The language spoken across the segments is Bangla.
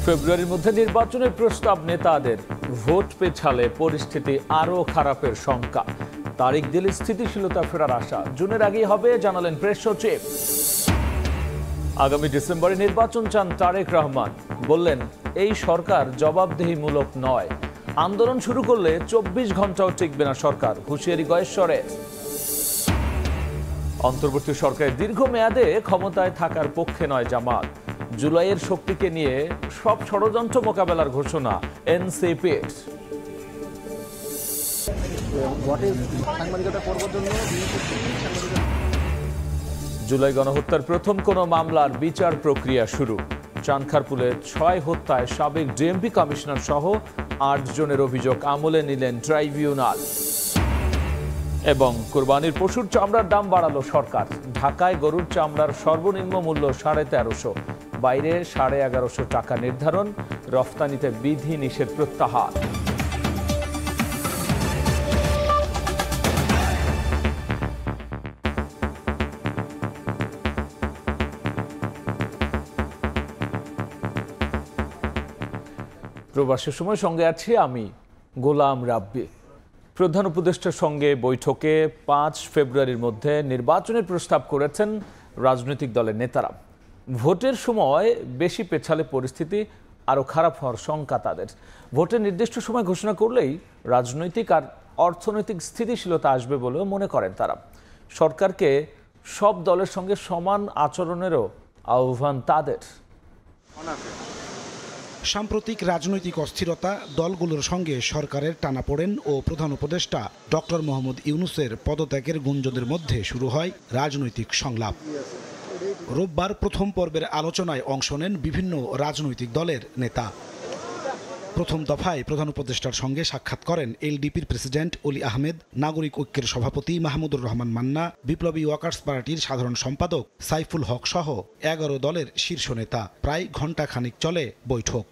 ফেব্রুয়ারির মধ্যে নির্বাচনের প্রস্তাব নেতাদের, ভোট পেছালে পরিস্থিতি আরও খারাপের শঙ্কা। তারিখ দিলে স্থিতিশীলতা ফেরার আশা। জুনের আগেই হবে জানালেন প্রেস সচিব। আগামী ডিসেম্বরে নির্বাচন চান তারেক রহমান। বললেন, এই সরকার জবাবদিহিমূলক নয়। আন্দোলন শুরু করলে 24 ঘন্টাও টিকবে না সরকার, হুঁশিয়ারি গয়েশ্বরের। অন্তর্বর্তী সরকারের দীর্ঘমেয়াদে ক্ষমতায় থাকার পক্ষে নয় জামাত। জুলাইয়ের শক্তিকে নিয়ে সব ষড়যন্ত্র মোকাবেলার ঘোষণা এনসিপির। জুলাই গণহত্যার প্রথম কোন মামলার বিচার প্রক্রিয়া শুরু। চানখারপুলে 6 হত্যায় সাবেক ডিএমপি কমিশনার সহ 8 জনের অভিযোগ আমলে নিলেন ট্রাইব্যুনাল। এবং কোরবানির পশুর চামড়ার দাম বাড়ালো সরকার। ঢাকায় গরুর চামড়ার সর্বনিম্ন মূল্য 1350, বাইরে 1150 টাকা নির্ধারণ। রফতানিতে বিধি নিষেধ প্রত্যাহার। প্রবাসের সময় সঙ্গে আছি আমি গোলাম রাব্বি। প্রধান উপদেষ্টার সঙ্গে বৈঠকে 5 ফেব্রুয়ারির মধ্যে নির্বাচনের প্রস্তাব করেছেন রাজনৈতিক দলের নেতারা। ভোটের সময় বেশি পেছালে পরিস্থিতি আরও খারাপ হওয়ার শঙ্কা তাদের। ভোটের নির্দিষ্ট সময় ঘোষণা করলেই রাজনৈতিক আর অর্থনৈতিক স্থিতিশীলতা আসবে বলেও মনে করেন তারা। সরকারকে সব দলের সঙ্গে সমান আচরণেরও আহ্বান তাদের। সাম্প্রতিক রাজনৈতিক অস্থিরতা, দলগুলোর সঙ্গে সরকারের টানাপোড়েন ও প্রধান উপদেষ্টা ডক্টর মোহাম্মদ ইউনূসের পদত্যাগের গুঞ্জনের মধ্যে শুরু হয় রাজনৈতিক সংলাপ। রোববার প্রথম পর্বের আলোচনায় অংশ নেন বিভিন্ন রাজনৈতিক দলের নেতা। প্রথম দফায় প্রধান উপদেষ্টার সঙ্গে সাক্ষাৎ করেন এলডিপির প্রেসিডেন্ট অলি আহমেদ, নাগরিক ঐক্যের সভাপতি মাহমুদুর রহমান মান্না, বিপ্লবী ওয়ার্কার্স পার্টির সাধারণ সম্পাদক সাইফুল হক সহ 11 দলের শীর্ষ নেতা। প্রায় ঘণ্টাখানিক চলে বৈঠক।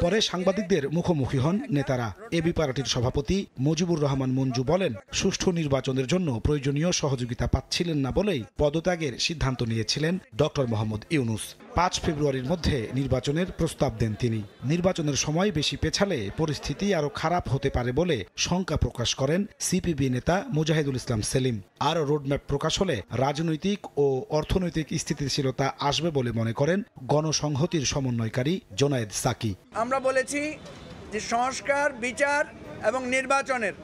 পরে সাংবাদিকদের মুখোমুখি হন নেতারা। এবি পার্টির সভাপতি মুজিবুর রহমান মঞ্জু বলেন, সুষ্ঠু নির্বাচনের জন্য প্রয়োজনীয় সহযোগিতা পাচ্ছিলেন না বলেই পদত্যাগের সিদ্ধান্ত নিয়েছিলেন ডক্টর মোহাম্মদ ইউনূস। 5 ফেব্রুয়ারির মধ্যে নির্বাচনের প্রস্তাব দেন তিনি। নির্বাচনের সময় বেশি পেছালে পরিস্থিতি আরও খারাপ হতে পারে বলে শঙ্কা প্রকাশ করেন সিপিবি নেতা মুজাহিদুল ইসলাম সেলিম। আর রোডম্যাপ প্রকাশ হলে রাজনৈতিক ও অর্থনৈতিক স্থিতিশীলতা আসবে বলে মনে করেন গণসংহতির সমন্বয়কারী জোনায়েদ সাকি। আমরা বলেছি যে সংস্কার, বিচার এবং নির্বাচনের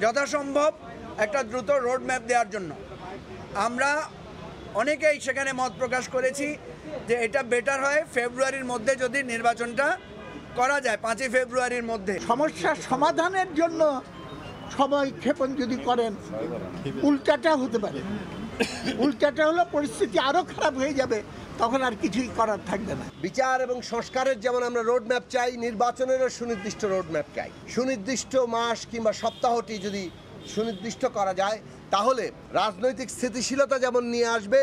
যথাসম্ভব একটা দ্রুত রোডম্যাপ দেওয়ার জন্য আমরা অনেকেই সেখানে মত প্রকাশ করেছি যে এটা বেটার হয় ফেব্রুয়ারির মধ্যে যদি নির্বাচনটা করা যায়, 5 ফেব্রুয়ারির মধ্যে। সমস্যার সমাধানের জন্য সময় ক্ষেপণ যদি করেন, উল্টাটা হতে পারে। উল্টাটা হলো পরিস্থিতি আরও খারাপ হয়ে যাবে, তখন আর কিছুই করার থাকবে না। বিচার এবং সংস্কারের যেমন আমরা রোডম্যাপ চাই, নির্বাচনেরও সুনির্দিষ্ট রোডম্যাপ চাই। সুনির্দিষ্ট মাস কিংবা সপ্তাহটি যদি সুনির্দিষ্ট করা যায়, তাহলে রাজনৈতিক স্থিতিশীলতা যেমন নিয়ে আসবে,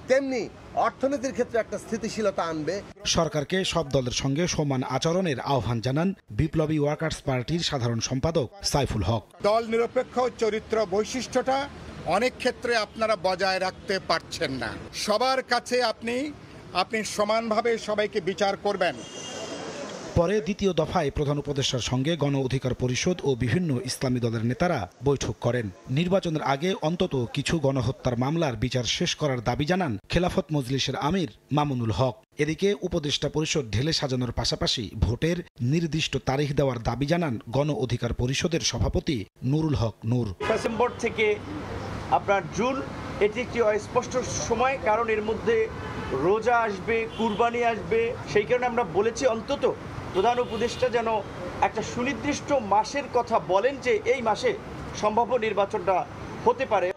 তেমনি অর্থনীতির ক্ষেত্রে একটা স্থিতিশীলতা আনবে। সরকারকে সব দলের সঙ্গে সমান আচরণের আহ্বান জানান বিপ্লবী ওয়ার্কার্স পার্টির সাধারণ সম্পাদক সাইফুল হক। দল নিরপেক্ষ চরিত্র বৈশিষ্ট্যটা অনেক ক্ষেত্রে আপনারা বজায় রাখতে পারছেন না। সবার কাছে আপনি সমানভাবে সবাইকে বিচার করবেন। পরে দ্বিতীয় দফায় প্রধান উপদেষ্টার সঙ্গে গণ অধিকার পরিষদ ও বিভিন্ন ইসলামী দলের নেতারা বৈঠক করেন। নির্বাচনের আগে অন্তত কিছু গণহত্যার মামলার বিচার শেষ করার দাবি জানান খেলাফত মজলিসের আমির মামুনুল হক। এদিকে উপদেষ্টা পরিষদ ঢেলে সাজানোর পাশাপাশি ভোটের নির্দিষ্ট তারিখ দেওয়ার দাবি জানান গণ অধিকার পরিষদের সভাপতি নুরুল হক নূর। ডিসেম্বর থেকে আপনার জুন, এটি একটি অস্পষ্ট সময়, কারণ এর মধ্যে রোজা আসবে, কুরবানি আসবে। সেই কারণে আমরা বলেছি অন্তত প্রধান উপদেষ্টা যেন একটা সুনির্দিষ্ট মাসের কথা বলেন যে এই মাসে সম্ভাব্য নির্বাচনটা হতে পারে।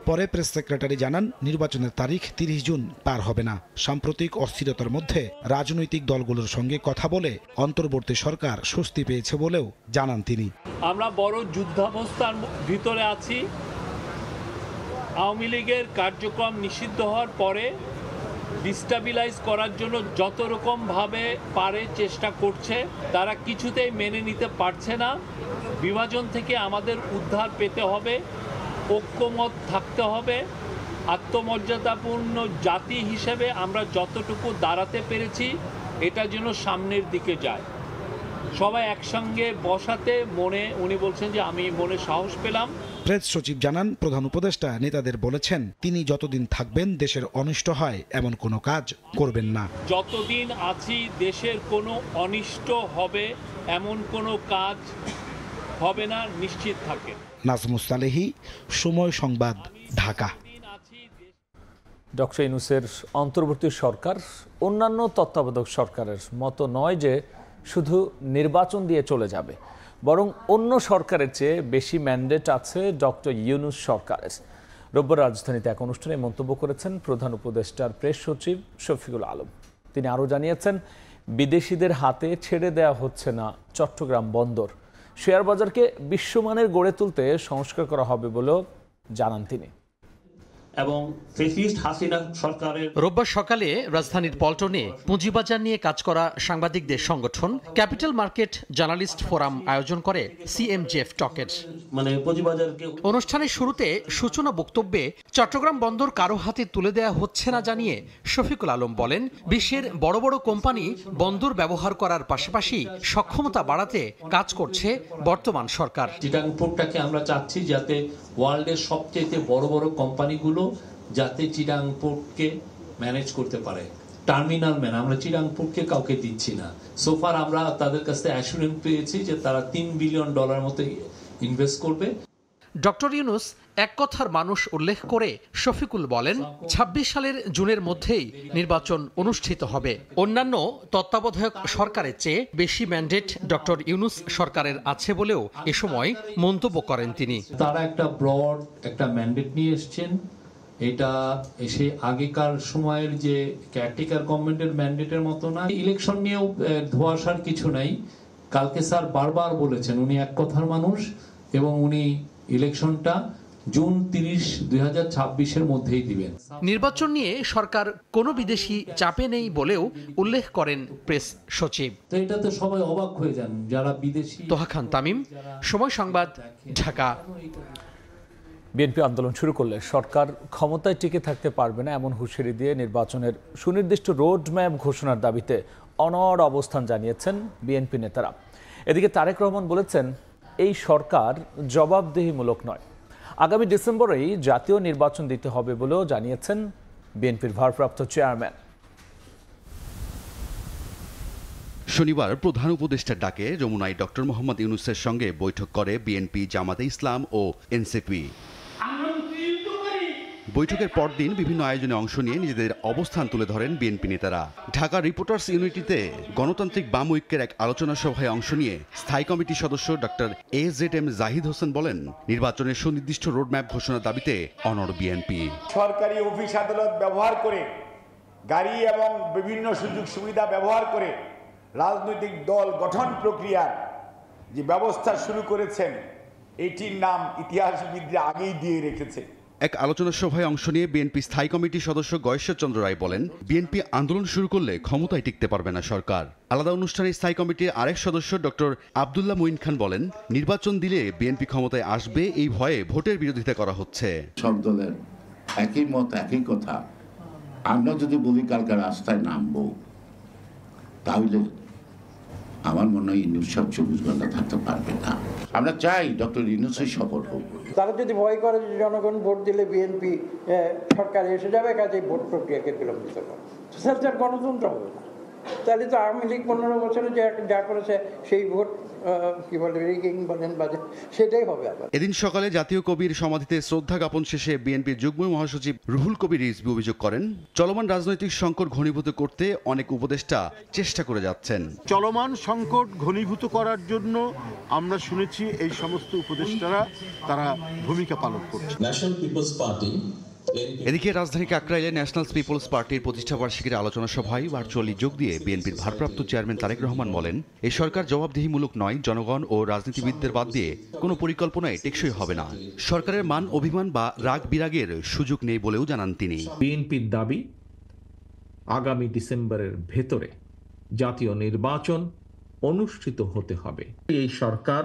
পরে প্রেস সেক্রেটারি জানান, নির্বাচনের তারিখ 30 জুন পার হবে না। সাম্প্রতিক অস্থিরতার মধ্যে রাজনৈতিক দলগুলোর সঙ্গে কথা বলে অন্তর্বর্তী সরকার স্বস্তি পেয়েছে বলেও জানান তিনি। আমরা বড় যুদ্ধাবস্থার ভিতরে আছি। আওয়ামী লীগের কার্যক্রম নিষিদ্ধ হওয়ার পরে ডিস্টাবিলাইজ করার জন্য যত রকমভাবে পারে চেষ্টা করছে, তারা কিছুতেই মেনে নিতে পারছে না। বিভাজন থেকে আমাদের উদ্ধার পেতে হবে, ঐক্যমত থাকতে হবে। আত্মমর্যাদাপূর্ণ জাতি হিসেবে আমরা যতটুকু দাঁড়াতে পেরেছি এটা যেন সামনের দিকে যায়। সবাই একসঙ্গে বসাতে উনি বলছেন যে আমি মনে সাহস পেলাম। প্রেস সচিব জানান, প্রধান উপদেষ্টা নেতাদের বলেছেন তিনি যতদিন থাকবেন দেশের অনিষ্ট হয় এমন কোনো কাজ করবেন না। যতদিন আছি দেশের কোনো অনিষ্ট হবে এমন কোনো কাজ হবে না, নিশ্চিত থাকেন। নাজমুস সালেহী, সময় সংবাদ, ঢাকা। ডক্টর ইউনূসের অন্তর্বর্তী সরকার অন্যান্য তত্ত্বাবধায়ক সরকারের মতো নয় যে শুধু নির্বাচন দিয়ে চলে যাবে, বরং অন্য সরকারের চেয়ে বেশি ম্যান্ডেট আছে ডক্টর ইউনূস সরকারের। রোববার রাজধানীতে এক অনুষ্ঠানে মন্তব্য করেছেন প্রধান উপদেষ্টার প্রেস সচিব শফিকুল আলম। তিনি আরও জানিয়েছেন, বিদেশিদের হাতে ছেড়ে দেওয়া হচ্ছে না চট্টগ্রাম বন্দর। শেয়ার বাজারকে বিশ্বমানের গড়ে তুলতে সংস্কার করা হবে বলেও জানান তিনি। এবং ফ্যাসিস্ট হাসিনা সরকারের রোববার সকালে রাজধানীর পল্টনে পুঁজিবাজার নিয়ে কাজ করা সাংবাদিকদের সংগঠন ক্যাপিটাল মার্কেট জার্নালিস্ট ফোরাম আয়োজন করে সিএমজেএফ টকের পুঁজিবাজারকে অনুষ্ঠানের শুরুতে সূচনা বক্তব্যে চট্টগ্রাম বন্দর কারো হাতে তুলে দেওয়া হচ্ছে না জানিয়ে শফিকুল আলম বলেন, বিশ্বের বড় বড় কোম্পানি বন্দর ব্যবহার করার পাশাপাশি সক্ষমতা বাড়াতে কাজ করছে বর্তমান সরকার। চিটাং পোর্টটাকে আমরা চাচ্ছি যাতে ওয়ার্ল্ডের সবচেয়ে বড় বড় কোম্পানিগুলো যাতে চিটাং পোর্টকে ম্যানেজ করতে পারে। টার্মিনাল ম্যান আমরা চিটাং পোর্টকে কাউকে দিচ্ছি না। সোফার আমরা তাদের কাছে অ্যাসুরেন্স পেয়েছি যে তারা $3 বিলিয়ন মতো ইনভেস্ট করবে। ডক্টর ইউনূস এক কথার মানুষ উল্লেখ করে শফিকুল বলেন, ২৬ সালের জুনের মধ্যেই নির্বাচন অনুষ্ঠিত হবে। অন্যান্য তত্ত্বাবধায়ক সরকারের চেয়ে বেশি ম্যান্ডেট ডক্টর ইউনূস সরকারের আছে বলেও এ সময় মন্তব্য করেন তিনি। তারা একটা ব্রড একটা ম্যান্ডেট নিয়ে এসছেন। এটা এসে আগেকার সময়ের যে কেয়ারটেকার গভর্নমেন্টের ম্যান্ডেটের মতো না। ইলেকশন নিয়েও ধোঁয়াশার কিছু নাই। কালকে স্যার বারবার বলেছেন উনি এক কথার মানুষ এবং উনি ইলেকশনটা জুন 30, 2026 মধ্যেই দিবেন। নির্বাচন নিয়ে সরকার কোনো বিদেশি চাপে নেই বলেও উল্লেখ করেন প্রেস সচিব। তো এটাতে সবাই অবাক হয়ে যান যারা বিদেশি। তোহা খান তামিম, সময় সংবাদ, ঢাকা। বিএনপি আন্দোলন শুরু করলে সরকার ক্ষমতায় টিকে থাকতে পারবে না এমন হুঁশিয়ারি দিয়ে নির্বাচনের সুনির্দিষ্ট রোডম্যাপ ঘোষণার দাবিতে অনড় অবস্থান জানিয়েছেন বিএনপি নেতারা। এদিকে তারেক রহমান বলেছেন, এই সরকার জবাবদিহিমূলক নয়। আগামী ডিসেম্বরেই জাতীয় নির্বাচন দিতে হবে বলেও জানিয়েছেন বিএনপির ভারপ্রাপ্ত চেয়ারম্যান। শনিবার প্রধান উপদেষ্টার ডাকে যমুনায় ডক্টর মোহাম্মদ ইউনূসের সঙ্গে বৈঠক করে বিএনপি, জামাতে ইসলাম ও এনসিপি। বৈঠকের পরদিন বিভিন্ন আয়োজনে অংশ নিয়ে নিজেদের অবস্থান তুলে ধরেন বিএনপি নেতারা। ঢাকা রিপোর্টার্স ইউনিটিতে গণতান্ত্রিক বাম ঐক্যের এক আলোচনা সভায় অংশ নিয়ে স্থায়ী কমিটির সদস্য ডক্টর AZM জাহিদ হোসেন বলেন, নির্বাচনের সুনির্দিষ্ট রোডম্যাপ ঘোষণার দাবিতে অনড় বিএনপি। সরকারি অফিস আদালত ব্যবহার করে, গাড়ি এবং বিভিন্ন সুযোগ সুবিধা ব্যবহার করে রাজনৈতিক দল গঠন প্রক্রিয়ার যে ব্যবস্থা শুরু করেছেন, এটির নাম ইতিহাসবিদরা আগেই দিয়ে রেখেছে। এক আলোচনা সভায় অংশ নিয়ে বিএনপি স্থায়ী কমিটির সদস্য গয়েশ্বর চন্দ্র রায় বলেন, বিএনপি আন্দোলন শুরু করলে ক্ষমতায় টিকতে পারবে না সরকার। আলাদা অনুষ্ঠানে স্থায়ী কমিটির আরেক সদস্য ডক্টর আব্দুল্লাহ মুইন খান বলেন, নির্বাচন দিলে বিএনপি ক্ষমতায় আসবে এই ভয়ে ভোটের বিরোধিতা করা হচ্ছে। সব দলের একই মত, একই কথা। আমরা যদি বলি কালকে রাস্তায় নামবো, তাহলে আমার মনে হয় ইউনূস 24 ঘন্টা থাকতে পারবে না। আমরা চাই ডক্টর ইউনূসই সফল হোক। তারা যদি ভয় করে যে জনগণ ভোট দিলে বিএনপি সরকারে এসে যাবে, কাজে ভোট প্রক্রিয়াকে বিলম্বিত করে, তাহলে গণতন্ত্র হবে না। তাহলে তো আওয়ামী লীগ 15 বছরে যা করেছে সেই ভোট কি বলে রিগিং বলেন বাজে, সেটাই হবে আবার। এদিন সকালে জাতীয় কবির সমাধিতে শ্রদ্ধা জ্ঞাপন শেষে বিএনপির যুগ্ম মহাসচিব রুহুল কবির রিজভী অভিযোগ করেন, চলমান রাজনৈতিক সংকট ঘনীভূত করতে অনেক উপদেষ্টা চেষ্টা করে যাচ্ছেন। চলমান সংকট ঘনীভূত করার জন্য আমরা শুনেছি এই সমস্ত উপদেষ্টারা তারা ভূমিকা পালন করছে। ন্যাশনাল পিপলস পার্টি এদিকে রাজধানী কাকরাইলে ন্যাশনাল পিপলস পার্টির প্রতিষ্ঠাবার্ষিকীর আলোচনা সভায় ভার্চুয়ালি যোগ দিয়ে বিএনপির ভারপ্রাপ্ত চেয়ারম্যান তারেক রহমান বলেন, এই সরকার জবাবদিহিমূলক নয়, জনগণ ও রাজনীতিবিদদের বাদ দিয়ে কোনো পরিকল্পনায় টেকসই হবে না। সরকারের মান অভিমান বা রাগ বিরাগের সুযোগ নেই বলেও জানান তিনি। বিএনপির দাবি, আগামী ডিসেম্বরের ভেতরে জাতীয় নির্বাচন অনুষ্ঠিত হতে হবে। এই সরকার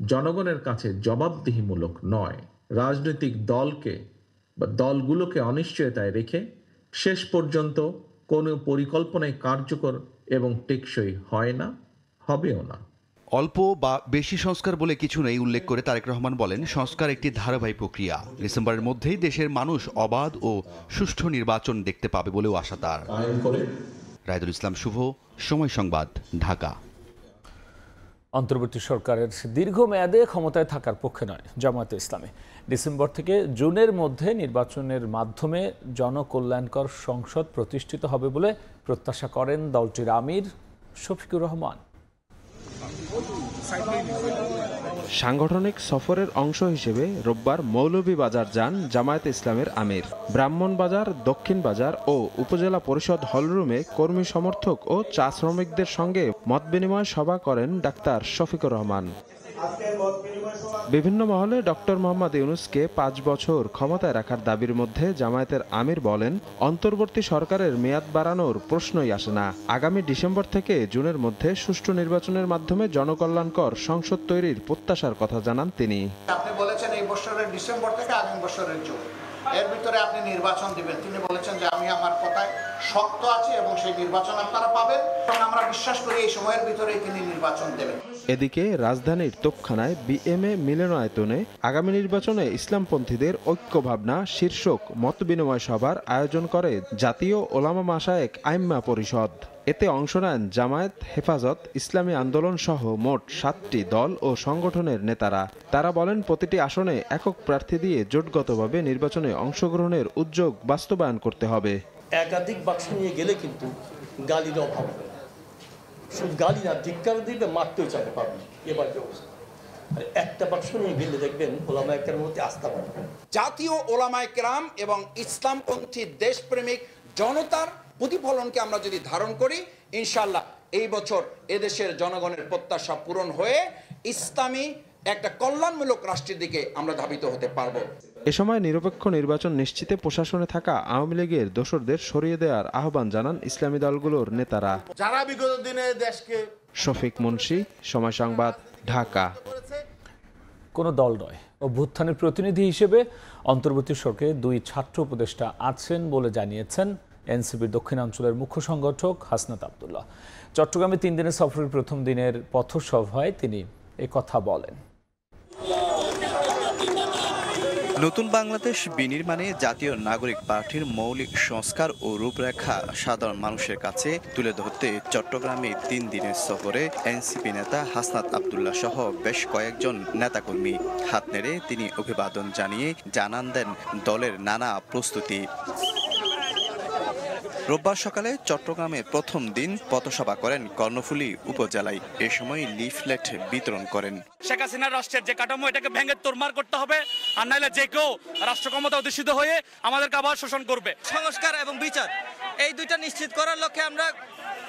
জনগণের কাছে জবাবদিহিমূলক নয়, রাজনৈতিক দলকে বা দলগুলোকে অনিশ্চয়তায় রেখে শেষ পর্যন্ত কোনো পরিকল্পনায় কার্যকর এবং টেকসই হয় না, হবেও না। অল্প বা বেশি সংস্কার বলে কিছু নেই উল্লেখ করে তারেক রহমান বলেন, সংস্কার একটি ধারাবাহিক প্রক্রিয়া। ডিসেম্বরের মধ্যেই দেশের মানুষ অবাধ ও সুষ্ঠু নির্বাচন দেখতে পাবে বলেও আশা তার। রায়দুল ইসলাম শুভ, সময় সংবাদ, ঢাকা। অন্তর্বর্তী সরকারের দীর্ঘমেয়াদে ক্ষমতায় থাকার পক্ষে নয় জামায়াতে ইসলামী। ডিসেম্বর থেকে জুনের মধ্যে নির্বাচনের মাধ্যমে জনকল্যাণকর সংসদ প্রতিষ্ঠিত হবে বলে প্রত্যাশা করেন দলটির আমির শফিকুর রহমান। সাংগঠনিক সফরের অংশ হিসেবে রোববার মৌলভীবাজার যান জামায়াতে ইসলামের আমির। ব্রাহ্মণবাজার, দক্ষিণ বাজার ও উপজেলা পরিষদ হলরুমে কর্মী সমর্থক ও চা শ্রমিকদের সঙ্গে মতবিনিময় সভা করেন ডাক্তার শফিকুর রহমান। বিভিন্ন মহলে ডক্টর মোহাম্মদ ইউনূসকে 5 বছর ক্ষমতায় রাখার দাবির মধ্যে জামায়াতের আমির বলেন, অন্তর্বর্তী সরকারের মেয়াদ বাড়ানোর প্রশ্নই আসে না। আগামী ডিসেম্বর থেকে জুনের মধ্যে সুষ্ঠু নির্বাচনের মাধ্যমে জনকল্যাণকর সংসদ তৈরির প্রত্যাশার কথা জানান তিনি। আপনি বলেছেন এই বছরের ডিসেম্বর থেকে আগামী বছরের জুন, এর ভিতরে আপনি নির্বাচন দিবেন। তিনি বলেছেন যে আমি আমার কথায় শক্ত আছি এবং সেই নির্বাচন আপনারা পাবেন এবং আমরা বিশ্বাস করি এই সময়ের ভিতরেই তিনি নির্বাচন দেবেন। এদিকে রাজধানীর তোপখানায় বিএমএ মিলনায়তনে আগামী নির্বাচনে ইসলামপন্থীদের ঐক্য ভাবনা শীর্ষক মতবিনিময় সভার আয়োজন করে জাতীয় ওলামা মাশায়েখ আইম্মা পরিষদ। এতে অংশ নেন জামায়াত, হেফাজত, ইসলামী আন্দোলন সহ মোট 7টি দল ও সংগঠনের নেতারা। তারা বলেন, প্রতিটি আসনে একক প্রার্থী দিয়ে জোটগতভাবে নির্বাচনে অংশগ্রহণের উদ্যোগ বাস্তবায়ন করতে হবে। একাধিক বাক্স নিয়ে গেলে কিন্তু গালির অভাব হবে, শুধু গালি না, ধিক্কার দিবে, মারতেও চাইতে পারবে। এবার যে অবস্থা, আর একটা বাক্স নিয়ে গেলে দেখবেন ওলামায়ে কেরামের মধ্যে আস্থা বাড়বে। জাতীয় ওলামায়ে কেরাম এবং ইসলামপন্থী দেশপ্রেমিক জনতার প্রতিফলনকে আমরা যদি ধারণ করি, ইনশাআল্লাহ এই বছর এদেশের জনগণের প্রত্যাশা পূরণ হয়ে ইসলামী একটা কল্যাণমূলক রাষ্ট্রের দিকে আমরা ধাবিত হতে পারবো। এ সময় নিরপেক্ষ নির্বাচন নিশ্চিতে প্রশাসনে থাকা আওয়ামী লীগের দোসরদের সরিয়ে দেওয়ার আহ্বান জানান ইসলামী দলগুলোর নেতারা। যারা বিগত দিনে দেশকে। শফিক মুন্সি, সময় সংবাদ, ঢাকা। কোনো দল নয়, অভ্যুত্থানের প্রতিনিধি হিসেবে অন্তর্বর্তী সরকারে 2 ছাত্র উপদেষ্টা আছেন বলে জানিয়েছেন এনসিপির দক্ষিণাঞ্চলের মুখ্য সংগঠক হাসনাত আব্দুল্লাহ। চট্টগ্রামে 3 দিনের সফরের প্রথম দিনের পথসভায় তিনি কথা বলেন। নতুন বাংলাদেশ বিনির্মাণে জাতীয় নাগরিক পার্টির মৌলিক সংস্কার ও রূপরেখা সাধারণ মানুষের কাছে তুলে ধরতে চট্টগ্রামে 3 দিনের সফরে এনসিপি নেতা হাসনাত আব্দুল্লাহ সহ বেশ কয়েকজন নেতাকর্মী হাত নেড়ে তিনি অভিবাদন জানিয়ে জানান দেন দলের নানা প্রস্তুতি। রোববার সকালে চট্টগ্রামের প্রথম দিন পথসভা করেন কর্ণফুলী উপজেলায়। এ সময় লিফলেট বিতরণ করেন। শেখ হাসিনার রাষ্ট্রের যে কাঠামো, এটাকে ভেঙে তোড়মার করতে হবে, আর নাইলে যে কেউ রাষ্ট্র ক্ষমতা অধিষ্ঠিত হয়ে আমাদেরকে আবার শোষণ করবে। সংস্কার এবং বিচার, এই দুইটা নিশ্চিত করার লক্ষ্যে আমরা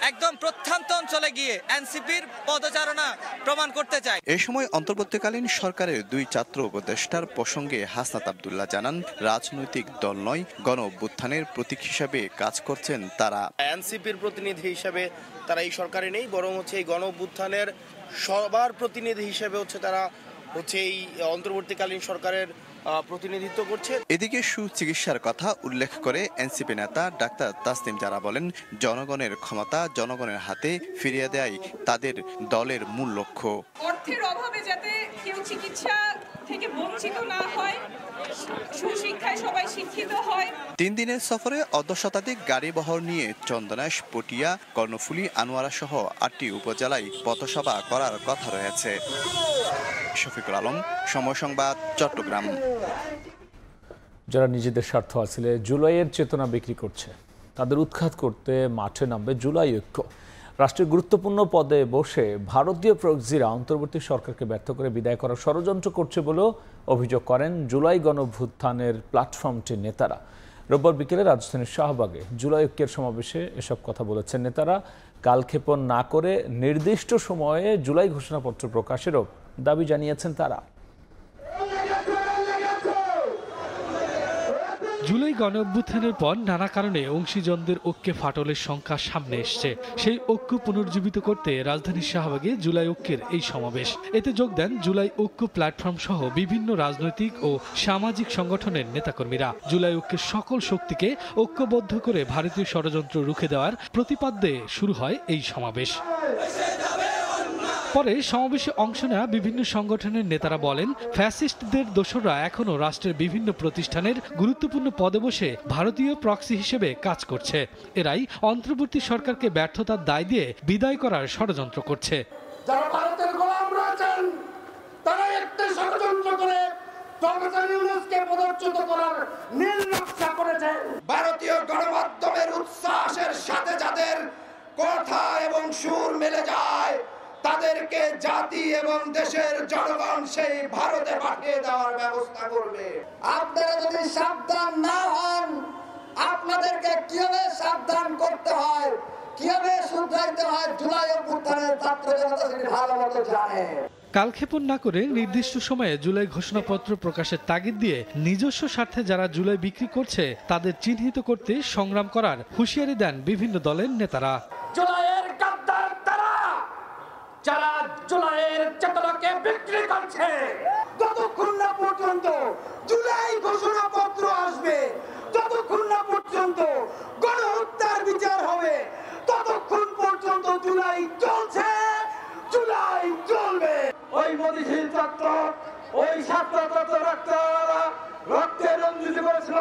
একদম প্রত্যন্ত অঞ্চলে গিয়ে এনসিপির পদচারণা প্রমাণ করতে চাই। এ সময় অন্তর্বর্তীকালীন সরকারের 2 ছাত্র উপদেষ্টার প্রসঙ্গে হাসনাত আব্দুল্লাহ জানান, রাজনৈতিক দল নয়, গণ অভ্যুত্থানের প্রতীক হিসাবে কাজ করছেন তারা। এনসিপির প্রতিনিধি হিসাবে তারা এই সরকারে নেই, বরং হচ্ছে এই গণ অভ্যুত্থানের সবার প্রতিনিধি হিসেবে তারা এই অন্তর্বর্তীকালীন সরকারের প্রতিনিধিত্ব করছে। এদিকে সুচিকিৎসার কথা উল্লেখ করে এনসিপি নেতা ডাক্তার তাসনিম জারা বলেন, জনগণের ক্ষমতা জনগণের হাতে ফিরিয়ে দেয় তাদের দলের মূল লক্ষ্য। অর্থের অভাবে যাতে কেউ চিকিৎসা থেকে বঞ্চিত না হয়, সুশিক্ষায় সবাই শিক্ষিত হয়। 3 দিনের সফরে অর্ধশতাধিক গাড়ি বহর নিয়ে চন্দনাইশ, পটিয়া, কর্ণফুলী, আনোয়ারা সহ 8টি উপজেলায় পথসভা করার কথা রয়েছে। শফিকুল আলম, সময় সংবাদ, চট্টগ্রাম। যারা নিজেদের স্বার্থ হাসিলে জুলাইয়ের চেতনা বিক্রি করছে, তাদের উৎখাত করতে মাঠে নামবে জুলাই ঐক্য। রাষ্ট্রের গুরুত্বপূর্ণ পদে বসে ভারতীয় প্রক্সিরা অন্তর্বর্তী সরকারকে ব্যর্থ করে বিদায় করার ষড়যন্ত্র করছে বলেও অভিযোগ করেন জুলাই গণঅভ্যুত্থানের প্ল্যাটফর্মটির নেতারা। রোববার বিকেলে রাজধানীর শাহবাগে জুলাই ঐক্যের সমাবেশে এসব কথা বলেছেন নেতারা। কালক্ষেপণ না করে নির্দিষ্ট সময়ে জুলাই ঘোষণাপত্র প্রকাশেরও দাবি জানিয়েছেন তারা। জুলাই গণ অভ্যুত্থানের পর নানা কারণে অংশীজনদের ঐক্যে ফাটলের সংখ্যা সামনে এসছে। সেই ঐক্য পুনর্জীবিত করতে রাজধানীর শাহবাগে জুলাই ঐক্যের এই সমাবেশ। এতে যোগ দেন জুলাই ঐক্য প্ল্যাটফর্ম সহ বিভিন্ন রাজনৈতিক ও সামাজিক সংগঠনের নেতাকর্মীরা। জুলাই ঐক্যের সকল শক্তিকে ঐক্যবদ্ধ করে ভারতীয় ষড়যন্ত্র রুখে দেওয়ার প্রতিপাদ্যে শুরু হয় এই সমাবেশ। পরে সমাবেশে অংশ নেওয়া বিভিন্ন সংগঠনের নেতারা বলেন, ফ্যাসিস্টদের দোসররা এখনও রাষ্ট্রের বিভিন্ন প্রতিষ্ঠানের গুরুত্বপূর্ণ পদে বসে ভারতীয় প্রক্সি হিসেবে কাজ করছে। এরাই অন্তর্বর্তী সরকারকে ব্যর্থতার দায় দিয়ে বিদায় করার ষড়যন্ত্র করছে। যারা ভারতের গোলাম রয়েছেন তারা একটি ষড়যন্ত্র করে ডক্টর ইউনূসকে পদচ্যুত করার নীল নকশা করেছে। ভারতীয় গণমাধ্যমের উচ্ছ্বাসের সাথে যাদের কথা এবং সুর মিলে যায় তাদেরকে জাতি এবং দেশের জনগণ সেই ভারতে পাঠিয়ে দেওয়ার ব্যবস্থা করবে। আপনারা যদি সাবধান না হন, আপনাদেরকে কিভাবে সাবধান করতে হয়, কিভাবে শুধরাইতে হয়, জুলাই অভ্যুত্থানের ছাত্র জনতা সেটি ভালো মতো জানে। কালক্ষেপণ না করে নির্দিষ্ট সময়ে জুলাই ঘোষণাপত্র প্রকাশের তাগিদ দিয়ে নিজস্ব স্বার্থে যারা জুলাই বিক্রি করছে তাদের চিহ্নিত করতে সংগ্রাম করার হুঁশিয়ারি দেন বিভিন্ন দলের নেতারা। জুলাইয়ের গাদ্দার তারা, যারা জুলাইয়ের চেতনাকে বিক্রি করছে, ততক্ষণ না পর্যন্ত জুলাই ঘোষণাপত্র আসবে, ততক্ষণ না পর্যন্ত গণহত্যার বিচার হবে, ততক্ষণ পর্যন্ত জুলাই চলছে, জুলাই চলবে। ওই মতিঝিল ছাত্র, ওই ছাত্র রক্তে রঞ্জিত করেছিল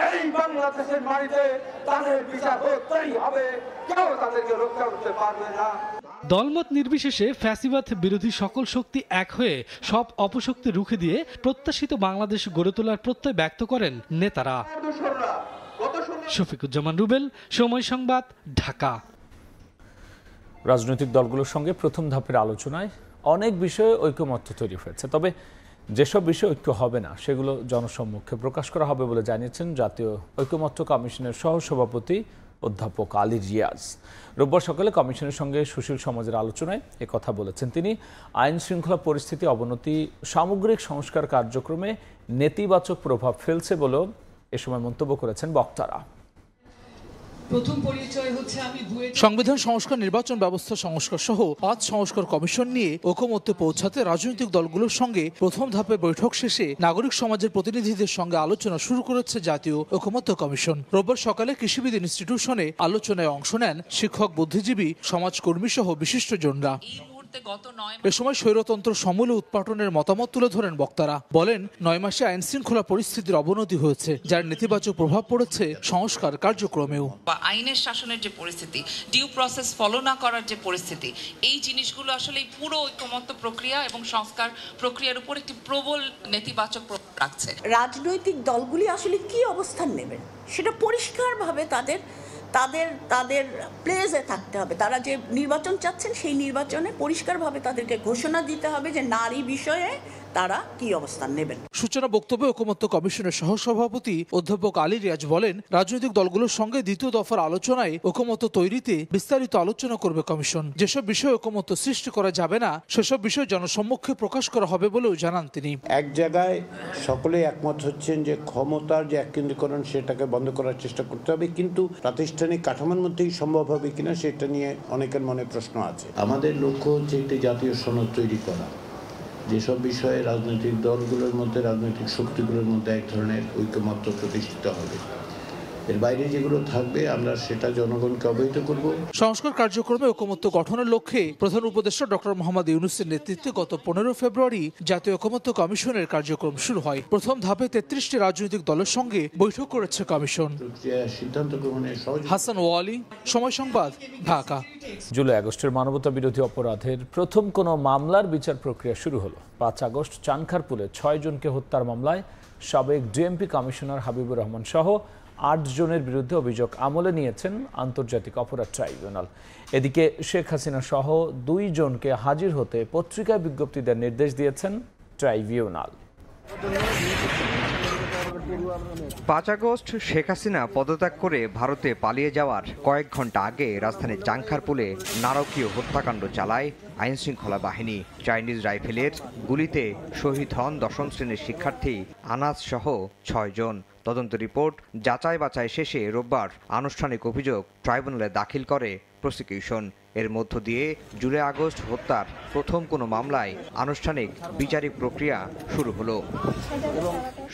এই বাংলাদেশের মাটিতে, তাদের বিচার হতেই হবে, কেউ তাদেরকে রক্ষা করতে পারবে না। দলমত নির্বিশেষে ফ্যাসিবাদ বিরোধী সকল শক্তি এক হয়ে সব অপশক্তি রুখে দিয়ে প্রত্যাশিত বাংলাদেশ গড়ে তোলার প্রত্যয় ব্যক্ত করেন নেতারা। শফিকুজ্জামান রুবেল, সময় সংবাদ, ঢাকা। রাজনৈতিক দলগুলোর সঙ্গে প্রথম ধাপের আলোচনায় অনেক বিষয়ে ঐকমত্য তৈরি হয়েছে, তবে যেসব বিষয়ে ঐক্য হবে না সেগুলো জনসম্মুখে প্রকাশ করা হবে বলে জানিয়েছেন জাতীয় ঐকমত্য কমিশনের সহসভাপতি অধ্যাপক আলী রিয়াজ। রোববার সকালে কমিশনের সঙ্গে সুশীল সমাজের আলোচনায় একথা বলেছেন তিনি। আইন শৃঙ্খলা পরিস্থিতি অবনতি সামগ্রিক সংস্কার কার্যক্রমে নেতিবাচক প্রভাব ফেলছে বলেও এ সময় মন্তব্য করেছেন বক্তারা। সংবিধান সংস্কার, নির্বাচন ব্যবস্থা সংস্কার সহ 5 সংস্কার কমিশন নিয়ে ঐকমত্যে পৌঁছাতে রাজনৈতিক দলগুলোর সঙ্গে প্রথম ধাপের বৈঠক শেষে নাগরিক সমাজের প্রতিনিধিদের সঙ্গে আলোচনা শুরু করেছে জাতীয় ঐকমত্য কমিশন। রোববার সকালে কৃষিবিদ ইনস্টিটিউশনে আলোচনায় অংশ নেন শিক্ষক, বুদ্ধিজীবী, সমাজকর্মী সহ বিশিষ্টজনরা। এ সময় স্বৈরতন্ত্র সমূলে উৎপাটনের মতামত তুলে ধরেন বক্তারা। বলেন, 9 মাসে আইন শৃঙ্খলা পরিস্থিতির অবনতি হয়েছে, যার নেতিবাচক প্রভাব পড়েছে সংস্কার কার্যক্রমেও। আইনের শাসনের যে পরিস্থিতি, ডিউ প্রসেস ফলো না করার যে পরিস্থিতি, এই জিনিসগুলো আসলে পুরো ঐকমত্য প্রক্রিয়া এবং সংস্কার প্রক্রিয়ার উপর একটি প্রবল নেতিবাচক প্রভাব রাখছে। রাজনৈতিক দলগুলি আসলে কি অবস্থান নেবেন সেটা পরিষ্কারভাবে তাদের প্লেসে থাকতে হবে। তারা যে নির্বাচন চাচ্ছেন সেই নির্বাচনে পরিষ্কারভাবে তাদেরকে ঘোষণা দিতে হবে যে নারী বিষয়ে তারা কি অবস্থান নেবেন। সূচনা বক্তব্যে ঐকমত্য কমিশনের সহসভাপতি অধ্যাপক আলী রিয়াজ বলেন, রাজনৈতিক দলগুলোর সঙ্গে দ্বিতীয় দফার আলোচনায় ঐকমত্য তৈরিতে বিস্তারিত আলোচনা করবে কমিশন। যেসব বিষয়ে ঐকমত্য সৃষ্টি করা যাবে না সেসব বিষয় জনসম্মুখে প্রকাশ করা হবে বলেও জানান তিনি। এক জায়গায় সকলে একমত হচ্ছেন যে ক্ষমতার যে এককেন্দ্রীকরণ সেটাকে বন্ধ করার চেষ্টা করতে হবে, কিন্তু প্রাতিষ্ঠানিক কাঠামোর মধ্যেই সম্ভব হবে কিনা সেটা নিয়ে অনেকের মনে প্রশ্ন আছে। আমাদের লক্ষ্য হচ্ছে একটি জাতীয় সনদ তৈরি করা, যেসব বিষয়ে রাজনৈতিক দলগুলোর মধ্যে, রাজনৈতিক শক্তিগুলোর মধ্যে এক ধরনের ঐকমত্য প্রতিষ্ঠিত হবে। এর বাইরে যেগুলো থাকবে আমরা সেটা জনগণকে অবহিত করব। সংস্কার কার্যক্রমে ঐকমত্য গঠনের লক্ষ্যে প্রধান উপদেষ্টা ডক্টর মোহাম্মদ ইউনূসের নেতৃত্বে গত 15 ফেব্রুয়ারি জাতীয় ঐকমত্য কমিশনের কার্যক্রম শুরু হয়। প্রথম ধাপে 33টি রাজনৈতিক দলের সঙ্গে বৈঠক করেছে কমিশন। সিদ্ধান্ত গ্রহণের হাসান ওয়ালি, সময় সংবাদ, ঢাকা। জুলাই আগস্টের মানবতা বিরোধী অপরাধের প্রথম কোনো মামলার বিচার প্রক্রিয়া শুরু হলো। 5 আগস্ট চানখারপুলে 6 জনকে হত্যার মামলায় সাবেক ডিএমপি কমিশনার হাবিবুর রহমান সহ 8 জনের বিরুদ্ধে অভিযোগ আমলে নিয়েছেন আন্তর্জাতিক অপরাধ ট্রাইব্যুনাল। এদিকে শেখ হাসিনা সহ 2 জনকে হাজির হতে পত্রিকায় বিজ্ঞপ্তি দেওয়ার নির্দেশ দিয়েছেন ট্রাইব্যুনাল। 5 আগস্ট শেখ হাসিনা পদত্যাগ করে ভারতে পালিয়ে যাওয়ার কয়েক ঘন্টা আগে রাজধানীর চাংখারপুলে নারকীয় হত্যাকাণ্ড চালায় আইনশৃঙ্খলা বাহিনী। চাইনিজ রাইফেলের গুলিতে শহীদ হন 10ম শ্রেণীর শিক্ষার্থী আনাস সহ 6 জন। তদন্ত রিপোর্ট যাচাই বাছাই শেষে রোববার আনুষ্ঠানিক অভিযোগ ট্রাইব্যুনালে দাখিল করে প্রসিকিউশন। এর মধ্য দিয়ে জুলাই আগস্ট হত্যার প্রথম কোনো মামলায় আনুষ্ঠানিক বিচারিক প্রক্রিয়া শুরু হলো।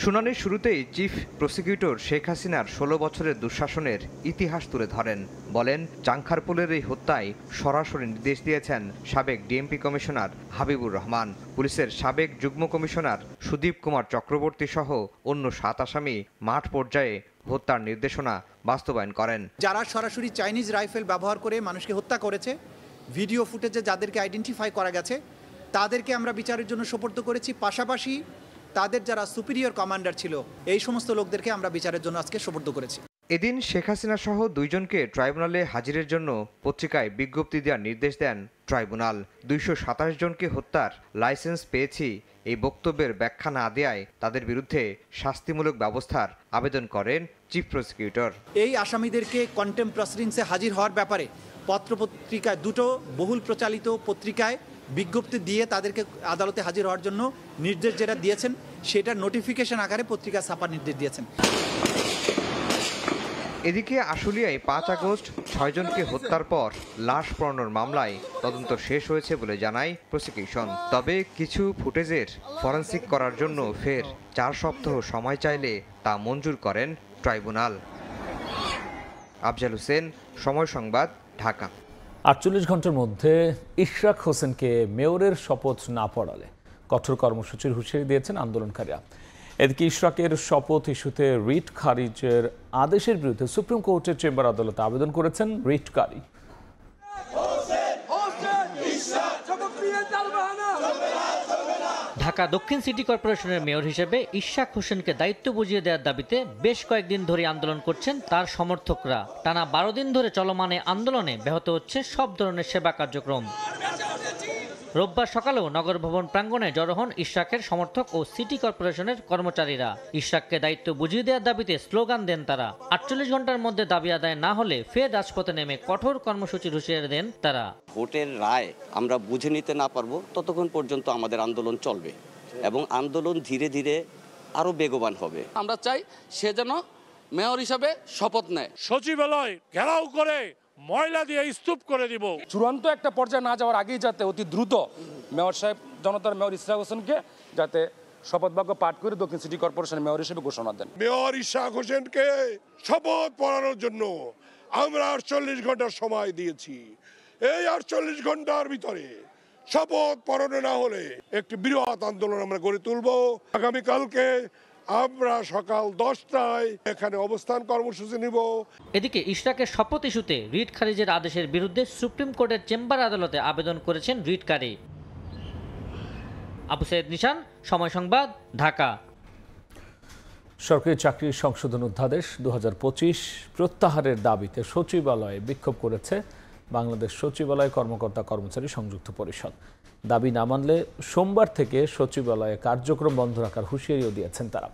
শুনানির শুরুতেই চিফ প্রসিকিউটর শেখ হাসিনার 16 বছরের দুঃশাসনের ইতিহাস তুলে ধরেন। বলেন, চাংখারপুলের এই হত্যায় সরাসরি নির্দেশ দিয়েছেন সাবেক ডিএমপি কমিশনার হাবিবুর রহমান। পুলিশের সাবেক যুগ্ম কমিশনার সুদীপ কুমার চক্রবর্তী সহ অন্য 7 আসামি মাঠ পর্যায়ে হত্যার নির্দেশনা বাস্তবায়ন করেন। যারা সরাসরি চাইনিজ রাইফেল ব্যবহার করে মানুষকে হত্যা করেছে, ভিডিও ফুটেজে যাদেরকে আইডেন্টিফাই করা গেছে তাদেরকে আমরা বিচারের জন্য সোপর্দ করেছি। পাশাপাশি তাদের যারা সুপিরিয়র কমান্ডার ছিল এই সমস্ত লোকদেরকে আমরা বিচারের জন্য আজকে সোপর্দ করেছি। এদিন শেখ হাসিনা সহ 2 জনকে ট্রাইব্যুনালে হাজিরের জন্য পত্রিকায় বিজ্ঞপ্তি দেওয়ার নির্দেশ দেন ট্রাইব্যুনাল। 227 জনকে হত্যার লাইসেন্স পেয়েছি এই বক্তব্যের ব্যাখ্যা না দেয়ায় তাদের বিরুদ্ধে শাস্তিমূলক ব্যবস্থার আবেদন করেন চিফ প্রসিকিউটর। এই আসামিদেরকে কন্টেম্প প্রসিডিংসে হাজির হওয়ার ব্যাপারে পত্রপত্রিকায় 2টো বহুল প্রচালিত পত্রিকায় বিজ্ঞপ্তি দিয়ে তাদেরকে আদালতে হাজির হওয়ার জন্য নির্দেশ যেটা দিয়েছেন সেটা নোটিফিকেশন আকারে পত্রিকা ছাপার নির্দেশ দিয়েছেন। এদিকে আশুলিয়ায় 5 আগস্ট 6 জনকে হত্যার পর লাশ পোড়ানোর মামলায় তদন্ত শেষ হয়েছে বলে জানায় প্রসিকিউশন। তবে কিছু ফুটেজের ফরেনসিক করার জন্য ফের 4 সপ্তাহ সময় চাইলে তা মঞ্জুর করেন ট্রাইব্যুনাল। আফজাল হোসেন, সময় সংবাদ, ঢাকা। 48 ঘন্টার মধ্যে ইশরাক হোসেনকে মেয়রের শপথ না পড়ালে কঠোর কর্মসূচির হুঁশিয়ারি দিয়েছেন আন্দোলনকারীরা। এদিকে ইশরাকের শপথ ইস্যুতে রিট খারিজের আদেশের বিরুদ্ধে সুপ্রিম কোর্টের চেম্বার আদালতে আবেদন করেছেন রিটকারী। ঢাকা দক্ষিণ সিটি কর্পোরেশনের মেয়র হিসেবে ইশরাক হোসেনকে দায়িত্ব বুঝিয়ে দেওয়ার দাবিতে বেশ কয়েকদিন ধরে আন্দোলন করছেন তার সমর্থকরা। টানা 12 দিন ধরে চলমান আন্দোলনে ব্যাহত হচ্ছে সব ধরনের সেবা কার্যক্রম। রোববার সকালেও নগর ভবন প্রাঙ্গণে জড়ো হন ইশরাকের সমর্থক ও সিটি কর্পোরেশনের কর্মচারীরা। ইশরাককে দায়িত্ব বুঝিয়ে দেওয়ার দাবিতে স্লোগান দেন তারা। 48 ঘন্টার মধ্যে দাবি আদায় না হলে ফের রাজপথে নেমে কঠোর কর্মসূচির হুঁশিয়ারি দেন তারা। ভোটের রায় আমরা বুঝে নিতে না পারবো ততক্ষণ পর্যন্ত আমাদের আন্দোলন চলবে এবং আন্দোলন ধীরে ধীরে আরো বেগবান হবে। আমরা চাই সে যেন মেয়র হিসাবে শপথ নেয়। সচিবালয় ঘেরাও করে ময়লা দিয়ে স্তূপ করে দিব। চূড়ান্ত একটা পর্যায়ে না যাওয়ার আগেই যাতে অতি দ্রুত মেয়র সাহেব জনতার মেয়র ইশরাক হোসেনকে যাতে শপথ বাক্য পাঠ করে দক্ষিণ সিটি কর্পোরেশনের মেয়র হিসেবে ঘোষণা দেন। মেয়র ইশরাক হোসেনকে শপথ পড়ানোর জন্য আমরা 48 ঘন্টার সময় দিয়েছি। এই 48 ঘন্টার ভিতরে শপথ পড়ানো না হলে একটি বৃহৎ আন্দোলন আমরা গড়ে তুলব। আগামীকালকে আমরা সকাল 10টায় এখানে অবস্থান কর্মসূচি নিব। এদিকে ইশরাকের শপথ ইস্যুতে রিট খারিজের আদেশের বিরুদ্ধে সুপ্রিম কোর্টের চেম্বার আদালতে আবেদন করেছেন রিটকারী। আবু সাইদ নিশান, সময় সংবাদ, ঢাকা। সরকারি চাকরির সংশোধন অধ্যাদেশ 2025 প্রত্যাহারের দাবিতে সচিবালয়ে বিক্ষোভ করেছে বাংলাদেশ সচিবালয় কর্মকর্তা কর্মচারী সংযুক্ত পরিষদ। দাবি না মানলে সোমবার থেকে সচিবালয়ে কার্যক্রম বন্ধ রাখার হুঁশিয়ারিও দিয়েছেন তারা।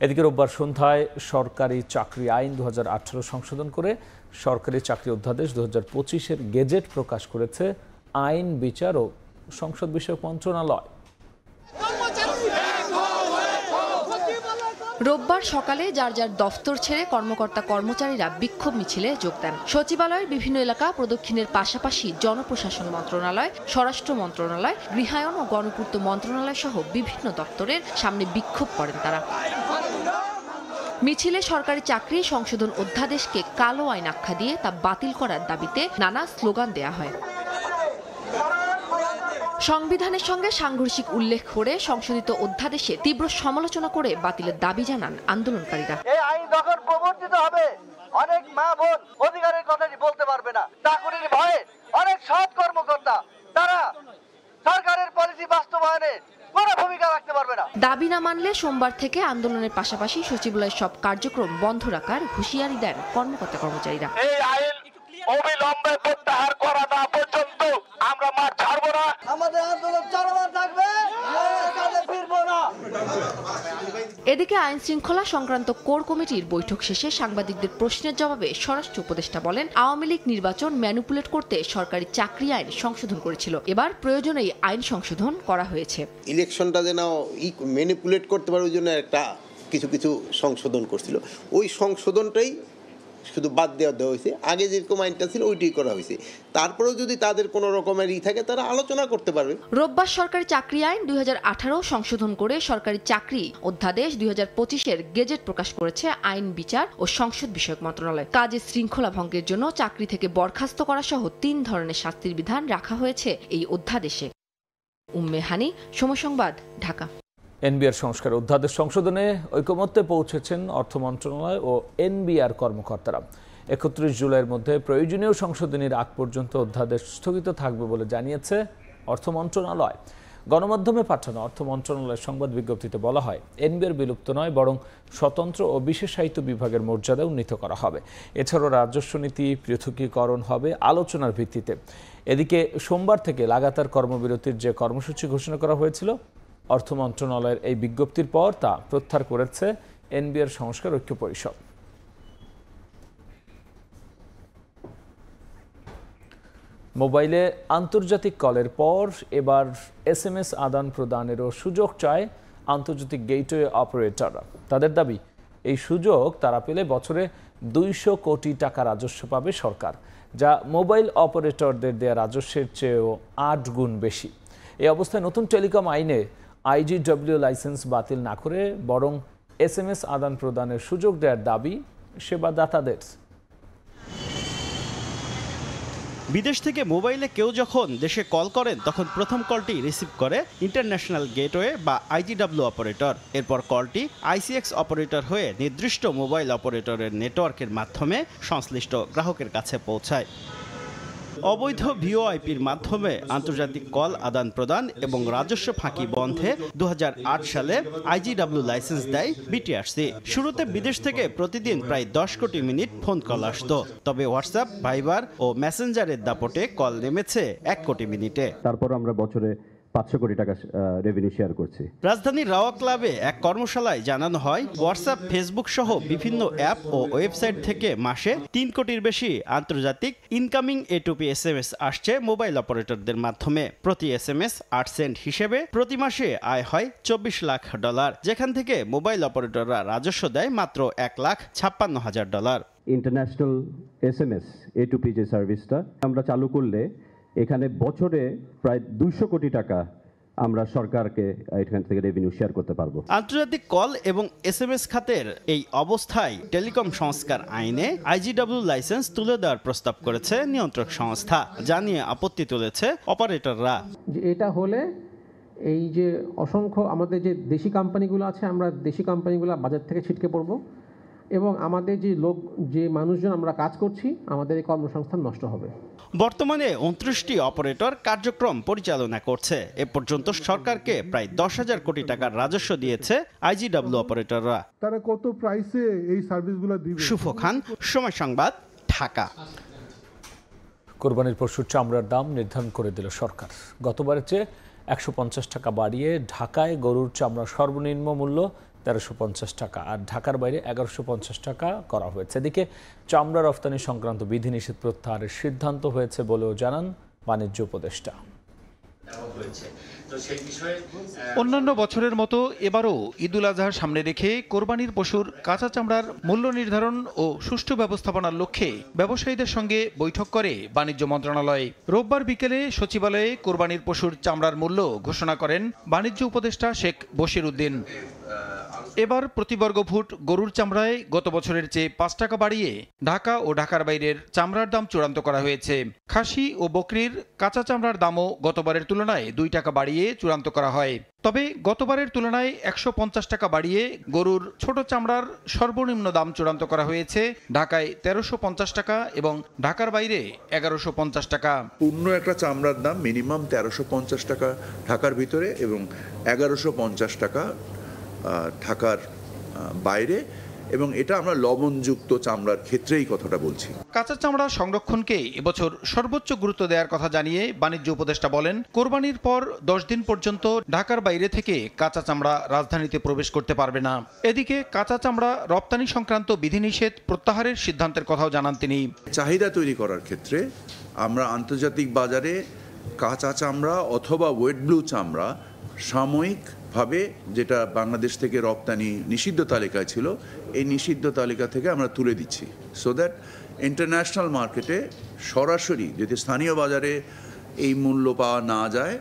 এদিকে রোববার সন্ধ্যায় সরকারি চাকরি আইন 2018 সংশোধন করে সরকারি চাকরি অধ্যাদেশ 2025-এর গেজেট প্রকাশ করেছে আইন, বিচার ও সংসদ বিষয়ক মন্ত্রণালয়। রোববার সকালে যার যার দফতর ছেড়ে কর্মকর্তা কর্মচারীরা বিক্ষোভ মিছিলে যোগ দেন। সচিবালয়ের বিভিন্ন এলাকা প্রদক্ষিণের পাশাপাশি জনপ্রশাসন মন্ত্রণালয়, স্বরাষ্ট্র মন্ত্রণালয়, গৃহায়ন ও গণপূর্ত মন্ত্রণালয় সহ বিভিন্ন দপ্তরের সামনে বিক্ষোভ করেন তারা। মিছিলে সরকারি চাকরি সংশোধন অধ্যাদেশকে কালো আইন আখ্যা দিয়ে তা বাতিল করার দাবিতে নানা স্লোগান দেয়া হয়। সংবিধানের সঙ্গে সাংঘর্ষিক উল্লেখ করে সংশোধিত অধ্যাদেশে তীব্র সমালোচনা করে বাতিলের দাবি জানান আন্দোলনকারীরা। এই আইন যখন প্রবর্তিত হবে অনেক মা বোন অধিকারের কথাটি বলতে পারবে না। চাকরির ভয়ে অনেক সৎ কর্মকর্তা তারা সরকারের পলিসি বাস্তবায়নে কোনো ভূমিকা রাখতে পারবে না। দাবি না মানলে সোমবার থেকে আন্দোলনের পাশাপাশি সচিবালয়ের সব কার্যক্রম বন্ধ রাখার হুঁশিয়ারি দেন কর্মকর্তা কর্মচারীরা। এই আইন অবিলম্বে প্রত্যাহার করা না পর্যন্ত আমরা মাঠ ছাড়ব না। আমাদের আন্দোলন চলমান থাকবে, ফিরব না। এদিকে আইন শৃঙ্খলা সংক্রান্ত কোর কমিটির বৈঠক শেষে সাংবাদিকদের প্রশ্নের জবাবে স্বরাষ্ট্র উপদেষ্টা বলেন, আওয়ামী লীগ নির্বাচন ম্যানিপুলেট করতে সরকারি চাকরি আইন সংশোধন করেছিল। এবার প্রয়োজনেই আইন সংশোধন করা হয়েছে। ইলেকশনটা যেন ম্যানিপুলেট করতে পারে ওই জন্য একটা কিছু সংশোধন করছিল। ওই সংশোধনটাই শুধু বাদ দেওয়া হয়েছে। আগে যেরকম আইনটা ছিল ওইটাই করা হয়েছে। তারপরেও যদি তাদের কোনো রকমের থাকে তারা আলোচনা করতে পারবে। রোববার সরকারি চাকরি আইন 2018 সংশোধন করে সরকারি চাকরি অধ্যাদেশ 2025-এর গেজেট প্রকাশ করেছে আইন, বিচার ও সংসদ বিষয়ক মন্ত্রণালয়। কাজের শৃঙ্খলা ভঙ্গের জন্য চাকরি থেকে বরখাস্ত করা সহ 3 ধরনের শাস্তির বিধান রাখা হয়েছে এই অধ্যাদেশে। উম্মে হানি, সময় সংবাদ, ঢাকা। এনবিআর সংস্কার অধ্যাদেশ সংশোধনে ঐকমত্যে পৌঁছেছেন অর্থ মন্ত্রণালয় ও এনবিআর কর্মকর্তারা। 31 জুলাইয়ের মধ্যে প্রয়োজনীয় সংশোধনীর আগ পর্যন্ত অধ্যাদেশ স্থগিত থাকবে বলে জানিয়েছে অর্থ মন্ত্রণালয়। গণমাধ্যমে পাঠানো অর্থ মন্ত্রণালয়ের সংবাদ বিজ্ঞপ্তিতে বলা হয়, এনবিআর বিলুপ্ত নয়, বরং স্বতন্ত্র ও বিশেষায়িত বিভাগের মর্যাদা উন্নীত করা হবে। এছাড়াও রাজস্ব নীতি পৃথকীকরণ হবে আলোচনার ভিত্তিতে। এদিকে সোমবার থেকে লাগাতার কর্মবিরতির যে কর্মসূচি ঘোষণা করা হয়েছিল, অর্থ মন্ত্রণালয়ের এই বিজ্ঞপ্তির পর তা প্রত্যাহার করেছে এনবিআর সংস্কার ঐক্য পরিষদ। মোবাইলে আন্তর্জাতিক কলের পর এবার SMS আদান প্রদানেরও সুযোগ চায় আন্তর্জাতিক গেটওয়ে অপারেটররা। তাদের দাবি, এই সুযোগ তারা পেলে বছরে 200 কোটি টাকা রাজস্ব পাবে সরকার, যা মোবাইল অপারেটরদের দেয়া রাজস্বের চেয়েও 8 গুণ বেশি। এই অবস্থায় নতুন টেলিকম আইনে IGW লাইসেন্স বাতিল না করে বরং SMS আদান প্রদানের সুযোগ দেওয়ার দাবি সেবাদাতাদের। বিদেশ থেকে মোবাইলে কেউ যখন দেশে কল করেন তখন প্রথম কলটি রিসিভ করে ইন্টারন্যাশনাল গেটওয়ে বা IGW অপারেটর। এরপর কলটি ICX অপারেটর হয়ে নির্দিষ্ট মোবাইল অপারেটরের নেটওয়ার্কের মাধ্যমে সংশ্লিষ্ট গ্রাহকের কাছে পৌঁছায়। অবৈধ VoIPর মাধ্যমে আন্তর্জাতিক কল আদান প্রদান এবং রাজস্ব ফাঁকি বন্ধে 2008 সালে IGW লাইসেন্স দেয় BTRC। শুরুতে বিদেশ থেকে প্রতিদিন প্রায় 10 কোটি মিনিট ফোন কল আসতো, তবে হোয়াটসঅ্যাপ, ভাইবার ও মেসেঞ্জারের দাপটে কল নেমেছে 1 কোটি মিনিটে। তারপর আমরা বছরে 500 কোটি টাকা রেভিনিউ শেয়ার করছি। রাজধানীর রাওয়া ক্লাবে এক কর্মশালায় জানানো হয়, হোয়াটসঅ্যাপ, ফেসবুক সহ বিভিন্ন অ্যাপ ও ওয়েবসাইট থেকে মাসে 3 কোটির বেশি আন্তর্জাতিক ইনকামিং A2P SMS আসছে মোবাইল অপারেটরদের মাধ্যমে। প্রতি SMS 8 সেন্ট হিসেবে প্রতি মাসে আয় হয় $24 লাখ, যেখান থেকে মোবাইল অপারেটররা রাজস্ব দেয় মাত্র $1,56,000। ইন্টারন্যাশনাল SMS A2P যে সার্ভিসটা আমরা চালু করলে এখানে বছরে প্রায় 200 কোটি টাকা আমরা সরকারকে এখান থেকে রেভিনিউ শেয়ার করতে পারবো। আন্তর্জাতিক কল এবং SMS খাতের এই অবস্থায় টেলিকম সংস্কার আইনে IGW লাইসেন্স তুলে দেওয়ার প্রস্তাব করেছে নিয়ন্ত্রক সংস্থা। জানিয়ে আপত্তি তুলেছে অপারেটররা। এটা হলে এই যে অসংখ্য আমাদের যে দেশি কোম্পানিগুলো আছে, আমরা দেশি কোম্পানিগুলো বাজার থেকে ছিটকে পড়বো এবং আমাদের যে মানুষজন আমরা কাজ করছি, আমাদের এই কর্মসংস্থান নষ্ট হবে। বর্তমানে 29টি অপারেটর কার্যক্রম পরিচালনা করছে। এ পর্যন্ত সরকারকে প্রায় 10,000 কোটি টাকার রাজস্ব দিয়েছে IGW অপারেটররা। তারা কত প্রাইসে এই সার্ভিসগুলো দিবে? শুভ খান, সময় সংবাদ, ঢাকা। কোরবানির পশুর চামড়ার দাম নির্ধারণ করে দিল সরকার। গতবারের চেয়ে 150 টাকা বাড়িয়ে ঢাকায় গরুর চামড়ার সর্বনিম্ন মূল্য 1350 টাকা আর ঢাকার বাইরে 1150 টাকা করা হয়েছে। এদিকে চামড়া রফতানি সংক্রান্ত বিধিনিষেধ প্রত্যাহারের সিদ্ধান্ত হয়েছে বলেও জানান বাণিজ্য উপদেষ্টা। অন্যান্য বছরের মতো এবারও ঈদুল আজহার সামনে রেখে কোরবানির পশুর কাঁচা চামড়ার মূল্য নির্ধারণ ও সুষ্ঠু ব্যবস্থাপনার লক্ষ্যে ব্যবসায়ীদের সঙ্গে বৈঠক করে বাণিজ্য মন্ত্রণালয়। রোববার বিকেলে সচিবালয়ে কোরবানির পশুর চামড়ার মূল্য ঘোষণা করেন বাণিজ্য উপদেষ্টা শেখ বশির উদ্দিন। এবার প্রতি বর্গফুট গরুর চামড়ায় গত বছরের চেয়ে 5 টাকা বাড়িয়ে ঢাকা ও ঢাকার বাইরের চামড়ার দাম চূড়ান্ত করা হয়েছে। খাসি ও বকরির কাঁচা চামড়ার দামও গতবারের তুলনায় 2 টাকা বাড়িয়ে চূড়ান্ত করা হয়। তবে গতবারের তুলনায় 150 টাকা বাড়িয়ে গরুর ছোট চামড়ার সর্বনিম্ন দাম চূড়ান্ত করা হয়েছে। ঢাকায় 1350 টাকা এবং ঢাকার বাইরে 1150 টাকা। পূর্ণ একটা চামড়ার দাম মিনিমাম 1350 টাকা ঢাকার ভিতরে এবং 1150 টাকা ঢাকার বাইরে, এবং এটা আমরা লবণযুক্ত চামড়ার ক্ষেত্রেই কথাটা বলছি। কাঁচা চামড়া সংরক্ষণকে এবছর সর্বোচ্চ গুরুত্ব দেওয়ার কথা জানিয়ে বাণিজ্য উপদেষ্টা বলেন, কোরবানির পর 10 দিন পর্যন্ত ঢাকার বাইরে থেকে কাঁচা চামড়া রাজধানীতে প্রবেশ করতে পারবে না। এদিকে কাঁচা চামড়া রপ্তানি সংক্রান্ত বিধিনিষেধ প্রত্যাহারের সিদ্ধান্তের কথাও জানান তিনি। চাহিদা তৈরি করার ক্ষেত্রে আমরা আন্তর্জাতিক বাজারে কাঁচা চামড়া অথবা ওয়েট ব্লু চামড়া সাময়িকভাবে, যেটা বাংলাদেশ থেকে রপ্তানি নিষিদ্ধ তালিকায় ছিল, এই নিষিদ্ধ তালিকা থেকে আমরা তুলে দিচ্ছি, সো দ্যাট ইন্টারন্যাশনাল মার্কেটে সরাসরি, যদি স্থানীয় বাজারে এই মূল্য পাওয়া না যায়,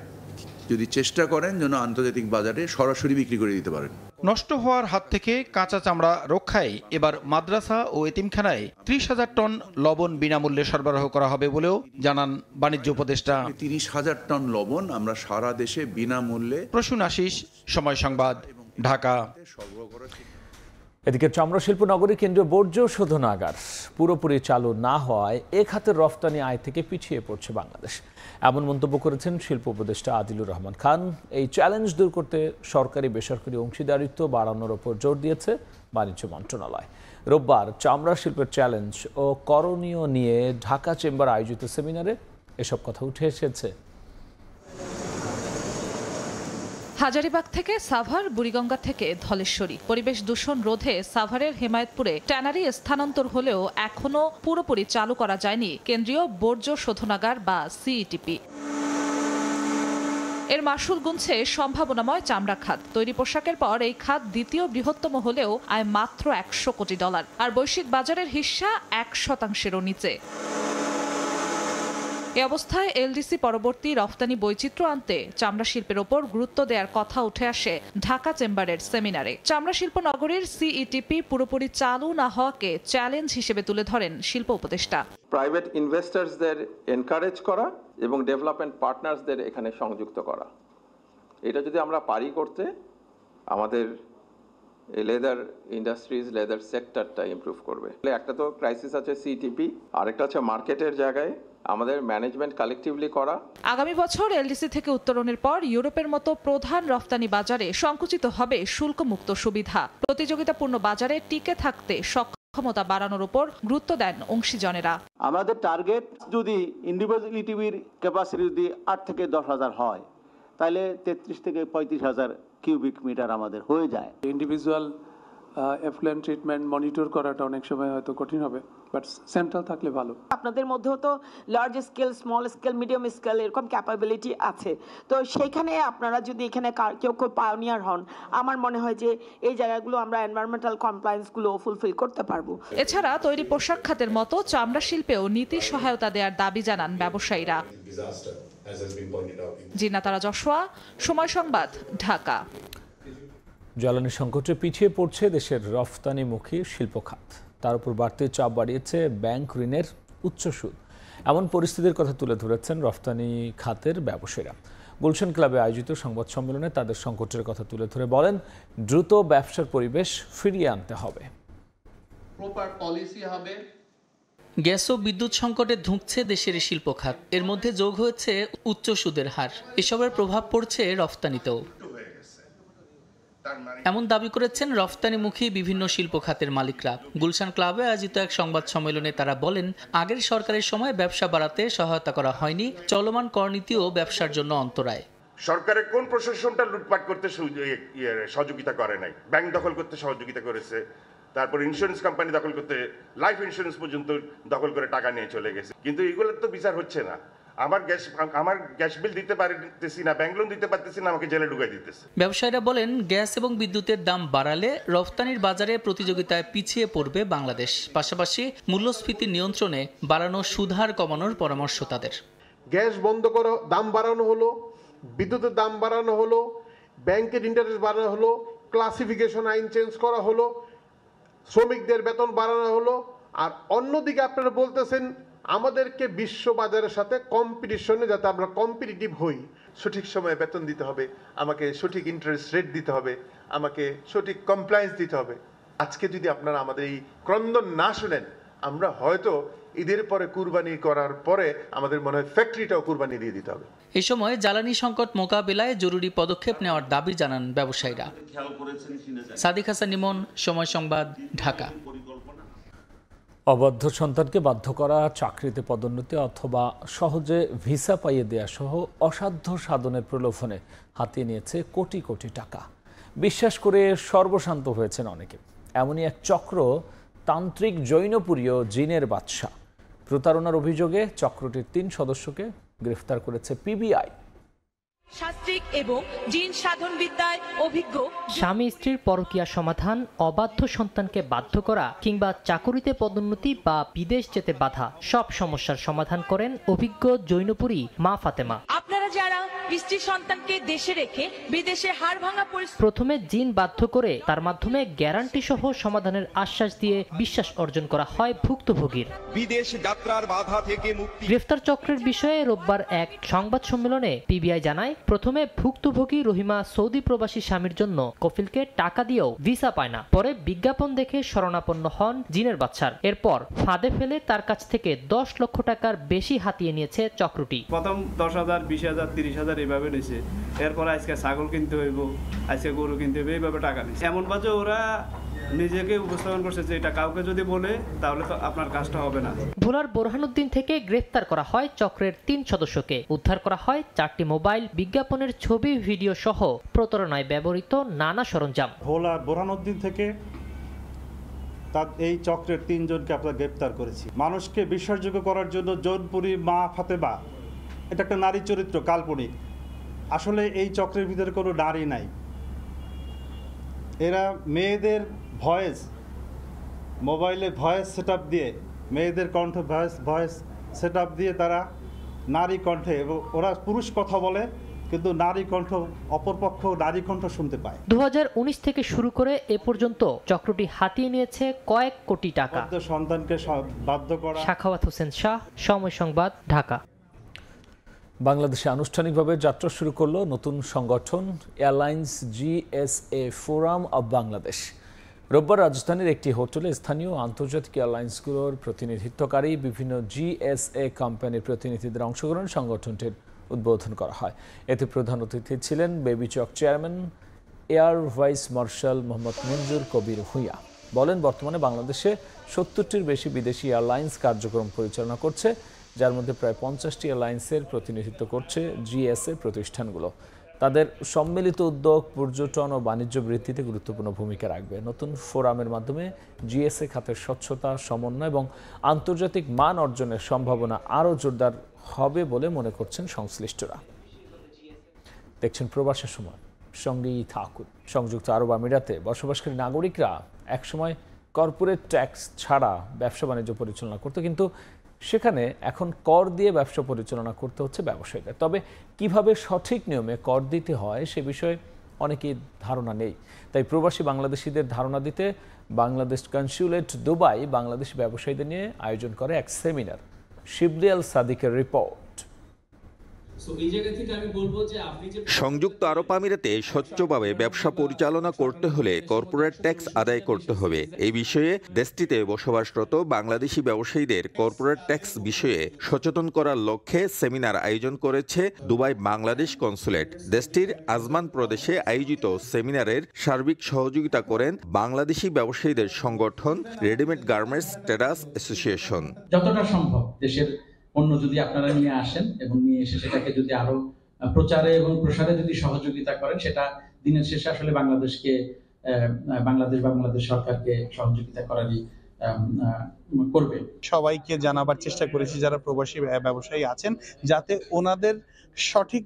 যদি চেষ্টা করেন যেন আন্তর্জাতিক বাজারে সরাসরি বিক্রি করে দিতে পারেন। নষ্ট হওয়ার হাত থেকে কাঁচা চামড়া রক্ষায় এবার মাদ্রাসা ও এতিমখানায় 30,000 টন লবণ বিনামূল্যে সরবরাহ করা হবে বলেও জানান বাণিজ্য উপদেষ্টা। 30,000 টন লবণ আমরা সারা দেশে বিনামূল্যে। প্রসূন আশিস, সময় সংবাদ, ঢাকা। এদিকে চামড়া শিল্প নগরী কেন্দ্রীয় বর্জ্য শোধনাগার পুরোপুরি চালু না হওয়ায় এ খাতের রফতানি আয় থেকে পিছিয়ে পড়ছে বাংলাদেশ, এমন মন্তব্য করেছেন শিল্প উপদেষ্টা আদিলুর রহমান খান। এই চ্যালেঞ্জ দূর করতে সরকারি বেসরকারি অংশীদারিত্ব বাড়ানোর ওপর জোর দিয়েছে বাণিজ্য মন্ত্রণালয়। রোববার চামড়া শিল্পের চ্যালেঞ্জ ও করণীয় নিয়ে ঢাকা চেম্বার আয়োজিত সেমিনারে এসব কথা উঠে এসেছে। হাজারীবাগ থেকে সাভার, বুড়িগঙ্গা থেকে ধলেশ্বরী পরিবেশ দূষণ রোধে সাভারের হেমায়েতপুরে ট্যানারি স্থানান্তর হলেও এখনও পুরোপুরি চালু করা যায়নি কেন্দ্রীয় বর্জ্য শোধনাগার বা সিইটিপি। এর মাসুল গুনছে সম্ভাবনাময় চামড়া খাত। তৈরি পোশাকের পর এই খাত দ্বিতীয় বৃহত্তম হলেও আয় মাত্র $100 কোটি, আর বৈশ্বিক বাজারের হিস্সা 1%-এরও নিচে। এ অবস্থায় এলডিসি পরবর্তী রফতানি বৈচিত্র্য আনতে চামড়া শিল্পের ওপর গুরুত্ব দেওয়ার কথা উঠে আসে ঢাকা চেম্বারের সেমিনারে। চামড়া শিল্প নগরীর সিইটিপি পুরোপুরি চালু না হওয়াকে চ্যালেঞ্জ হিসেবে তুলে ধরেন শিল্প উপদেষ্টা। প্রাইভেট ইনভেস্টার্সদের এনকারেজ করা এবং ডেভেলপমেন্ট পার্টনার্সদের এখানে সংযুক্ত করা, এটা যদি আমরা পারি করতে, আমাদের লেদার ইন্ডাস্ট্রিজ, লেদার সেক্টরটা ইমপ্রুভ করবে। একটা তো ক্রাইসিস আছে সিইটিপি, আরেকটা হচ্ছে মার্কেটের জায়গায় আমাদের ম্যানেজমেন্ট কালেক্টিভলি করা। আগামী বছর এলডিসি থেকে উত্তরণের পর ইউরোপের মতো প্রধান রফতানি বাজারে সংকুচিত হবে শুল্কমুক্ত সুবিধা। প্রতিযোগিতাপূর্ণ বাজারে টিকে থাকতে সক্ষমতা বাড়ানোর উপর গুরুত্ব দেন অংশীজনেরা। আমাদের টার্গেট যদি ইন্ডিভিজুয়াল টিভির ক্যাপাসিটি যদি 8 থেকে 10,000 হয়, তাহলে 33 থেকে 35,000 কিউবিক মিটার আমাদের হয়ে যায়। ইন্ডিভিজুয়াল এফ্লুয়েন্ট ট্রিটমেন্ট মনিটর করাটা অনেক সময় হয়তো কঠিন হবে, বাট সেন্ট্রাল থাকলে ভালো। আপনাদের মধ্যেও তো large scale, small scale, medium scale এরকম ক্যাপাবিলিটি আছে, তো সেইখানে আপনারা যদি এখানে কেউ পায়োনিয়ার হন, আমার মনে হয় যে এই জায়গাগুলো আমরা এনভায়রনমেন্টাল কমপ্লায়েন্সগুলো ফুলফিল করতে পারবো। এছাড়া তৈরি পোশাক খাতের মতো চামড়া শিল্পেও নীতি সহায়তা দেওয়ার দাবি জানান ব্যবসায়ীরা। জিনাতারা জশোয়া, সময় সংবাদ, ঢাকা। জ্বালানি সংকটে পিছিয়ে পড়ছে দেশের রফতানিমুখী শিল্প খাত, তার উপর বাড়তি চাপ বাড়িয়েছে ব্যাংক ঋণের উচ্চ সুদ। এমন পরিস্থিতির কথা তুলে ধরেছেন রফতানি খাতের ব্যবসায়ীরা। গুলশান ক্লাবে আয়োজিত সংবাদ সম্মেলনে তাদের সংকটের কথা তুলে ধরে বলেন, দ্রুত ব্যবসার পরিবেশ ফিরিয়ে আনতে হবে। গ্যাস ও বিদ্যুৎ সংকটে ধুঁকছে দেশের শিল্প খাত, এর মধ্যে যোগ হয়েছে উচ্চ সুদের হার। এসবের প্রভাব পড়ছে রফতানিতেও, এমন দাবি করেছেন রফতানিমুখী বিভিন্ন শিল্প খাতের মালিকরা। গুলশান ক্লাবে আয়োজিত এক সংবাদ সম্মেলনে তারা বলেন, আগের সরকারের সময় ব্যবসা বাড়াতে সহায়তা করা হয়নি, চলমান করনীতিও ব্যবসার জন্য অন্তরায়। সরকারের কোন প্রশাসনটা লুটপাট করতে সহযোগিতা করে নাই? ব্যাংক দখল করতে সহযোগিতা করেছে, তারপর ইন্স্যুরেন্স কোম্পানি দখল করতে, লাইফ ইন্স্যুরেন্স পর্যন্ত দখল করে টাকা নিয়ে চলে গেছে। কিন্তু এগুলোর তো বিচার হচ্ছে না। আমার গ্যাস বিল দিতে পারতেছি না, ব্যাংক লোন দিতে পারতেছি না, আমাকে জেলে ঢুকাই দিতেছে। ব্যবসায়ীরা বলেন, গ্যাস এবং বিদ্যুতের দাম বাড়ালে রফতানির বাজারে প্রতিযোগিতায় পিছিয়ে পড়বে বাংলাদেশ। পাশাপাশি মূল্যস্ফীতি নিয়ন্ত্রণে বাড়ানো সুদহার কমানোর পরামর্শ তাদের। গ্যাস বন্ধ করো, দাম বাড়ানো হলো, বিদ্যুতের দাম বাড়ানো হলো, ব্যাংকের ইন্টারেস্ট বাড়ানো হলো, ক্লাসিফিকেশন আইন চেঞ্জ করা হলো, শ্রমিকদের বেতন বাড়ানো হলো। আর অন্যদিকে আপনারা বলতেছেন আমাদেরকে বিশ্ব বাজারের সাথে কম্পিটিশনে যাতে আমরা কম্পিটিটিভ হই, সঠিক সময়ে বেতন দিতে হবে, আমাকে সঠিক ইন্টারেস্ট রেট দিতে হবে, আমাকে সঠিক কমপ্লায়েন্স দিতে হবে। আজকে যদি আপনারা আমাদের এই ক্রন্দন না শুনেন, আমরা হয়তো ঈদের পরে কুরবানি করার পরে আমাদের মনে হয় ফ্যাক্টরিটাও কুরবানি দিয়ে দিতে হবে। এই সময় জ্বালানি সংকট মোকাবিলায় জরুরি পদক্ষেপ নেওয়ার দাবি জানান ব্যবসায়ীরা। সাদিক হাসান ইমন, সময় সংবাদ, ঢাকা। অবাধ্য সন্তানকে বাধ্য করা, চাকরিতে পদোন্নতি অথবা সহজে ভিসা পাইয়ে দেয়া সহ অসাধ্য সাধনের প্রলোভনে হাতিয়ে নিয়েছে কোটি কোটি টাকা। বিশ্বাস করে সর্বশান্ত হয়েছেন অনেকে। এমনই এক চক্র তান্ত্রিক জৈনপুরীয় জিনের বাদশা। প্রতারণার অভিযোগে চক্রটির ৩ সদস্যকে গ্রেফতার করেছে পিবিআই। শাস্ত্রিক এবং জিন সাধন বিদ্যায় অভিজ্ঞ স্বামী স্ত্রীর পরকীয়া সমাধান, অবাধ্য সন্তানকে বাধ্য করা কিংবা চাকুরিতে পদোন্নতি বা বিদেশ যেতে বাধা, সব সমস্যার সমাধান করেন অভিজ্ঞ জৈনপুরী মা ফাতেমা। আপনারা যারা স্ত্রী সন্তানকে দেশে রেখে বিদেশে হাড় ভাঙা পরিস্থিতি, প্রথমে জিন বাধ্য করে তার মাধ্যমে গ্যারান্টি সহ সমাধানের আশ্বাস দিয়ে বিশ্বাস অর্জন করা হয় ভুক্তভোগীর। বিদেশ যাত্রার বাধা থেকে মুক্তি। গ্রেফতার চক্রের বিষয়ে রোববার এক সংবাদ সম্মেলনে পিবিআই জানায়, প্রথমে ভুক্তভোগী রহিমা সৌদি প্রবাসী স্বামীর জন্য কফিলকে টাকা দিয়েও ভিসা পায় না। পরে বিজ্ঞাপন দেখে শরণাপন্ন হন জিনের বাদশার। এরপর ফাঁদে ফেলে তার কাছ থেকে 10 লক্ষ টাকার বেশি হাতিয়ে নিয়েছে চক্রটি। প্রথম 10,000, 20,000, 30,000 এইভাবে নিয়েছে। এরপর আজকে ছাগল কিনতে হইব, আজকে গরু কিনতে হইব, এইভাবে টাকা নিচ্ছে। এমন বাজে ওরা নিজেকে উপস্থাপন করছে যে এটা কাউকে যদি বলে তাহলে তো আপনার কাজটা হবে না। ভোলার বোরহানুদ্দিন থেকে গ্রেফতার করা হয় চক্রের 3 সদস্যকে। উদ্ধার করা হয় 4টি মোবাইল, বিজ্ঞাপনের ছবি, ভিডিও সহ প্রতারণায় ব্যবহৃত নানা সরঞ্জাম। ভোলার বোরহানুদ্দিন থেকে তার এই চক্রের 3 জনকে আমরা গ্রেফতার করেছি। মানুষকে বিশ্বাসযোগ্য করার জন্য জৈনপুরী মা ফাতেমা, এটা একটা নারী চরিত্র, কাল্পনিক। আসলে এই চক্রের ভিতরে কোনো নারী নাই। এরা মেয়েদের ভয়েস, মোবাইলে ভয়েস সেটআপ দিয়ে, মেয়েদের কণ্ঠ ভয়েস সেটআপ দিয়ে তারা নারী কণ্ঠে, এবং ওরা পুরুষ কথা বলে কিন্তু নারী কণ্ঠ, অপরপক্ষ নারী কণ্ঠ শুনতে পায়। 2019 থেকে শুরু করে এ পর্যন্ত চক্রটি হাতিয়ে নিয়েছে কয়েক কোটি টাকা। সন্তানকে বাধ্য করা। সাখাওয়াত হোসেন শাহ, সময় সংবাদ, ঢাকা। বাংলাদেশে আনুষ্ঠানিকভাবে যাত্রা শুরু করলো নতুন সংগঠন airlines GSA forum of Bangladesh. রোববার রাজধানীর একটি হোটেলে স্থানীয় আন্তর্জাতিক এয়ারলাইন্সগুলোর প্রতিনিধিত্বকারী বিভিন্ন জিএসএ কোম্পানির প্রতিনিধিদের অংশগ্রহণ সংগঠনটির উদ্বোধন করা হয়। এতে প্রধান অতিথি ছিলেন বেবিচক chairman air vice marshal Mohammad Manjur Kabir Bhuiyan. বলেন, বর্তমানে বাংলাদেশে 70টির বেশি বিদেশি এয়ারলাইন্স কার্যক্রম পরিচালনা করছে, যার মধ্যে প্রায় 50টি এয়ারলাইন্সের প্রতিনিধিত্ব করছে জিএসএ প্রতিষ্ঠানগুলো। তাদের সম্মিলিত উদ্যোগ পর্যটন ও বাণিজ্য বৃদ্ধিতে গুরুত্বপূর্ণ ভূমিকা রাখবে। নতুন ফোরামের মাধ্যমে জিএসএ খাতের স্বচ্ছতা, সমন্বয় এবং আন্তর্জাতিক মান অর্জনের সম্ভাবনা আরও জোরদার হবে বলে মনে করছেন সংশ্লিষ্টরা। দেখছেন প্রবাসের সময়, সঙ্গেই থাকুন। সংযুক্ত আরব আমিরাতে বসবাসকারী নাগরিকরা একসময় কর্পোরেট ট্যাক্স ছাড়া ব্যবসা বাণিজ্য পরিচালনা করত, কিন্তু সেখানে এখন কর দিয়ে ব্যবসা পরিচালনা করতে হচ্ছে ব্যবসায়ীদের। তবে কিভাবে সঠিক নিয়মে কর দিতে হয় সে বিষয়ে অনেকেই ধারণা নেই। তাই প্রবাসী বাংলাদেশিদের ধারণা দিতে বাংলাদেশ কনস্যুলেট দুবাই বাংলাদেশি ব্যবসায়ীদের নিয়ে আয়োজন করে এক সেমিনার। শিবলি আল সাদিকের রিপোর্ট। সংযুক্ত আরব আমিরাতে স্বচ্ছভাবে ব্যবসা পরিচালনা করতে হলে কর্পোরেট ট্যাক্স আদায় করতে হবে। এই বিষয়ে দেশটিতে বসবাসরত বাংলাদেশি ব্যবসায়ীদের কর্পোরেট ট্যাক্স বিষয়ে সচেতন করার লক্ষ্যে সেমিনার আয়োজন করেছে দুবাই বাংলাদেশ কনস্যুলেট। দেশটির আজমান প্রদেশে আয়োজিত সেমিনারের সার্বিক সহযোগিতা করেন বাংলাদেশি ব্যবসায়ীদের সংগঠন রেডিমেড গার্মেন্টস ট্রেডার্স অ্যাসোসিয়েশন। যতটা সম্ভব দেশের পণ্য যদি আপনারা নিয়ে আসেন এবং নিয়ে এসে সেটাকে যদি আরো প্রচারে এবং প্রসারে যদি সহযোগিতা করেন, সেটা দিনের শেষে আসলে বাংলাদেশকে বাংলাদেশ সরকারকে সহযোগিতা করারই করবে। সবাইকে জানাবার চেষ্টা করেছি যারা প্রবাসী ব্যবসায়ী আছেন, যাতে ওনাদের সঠিক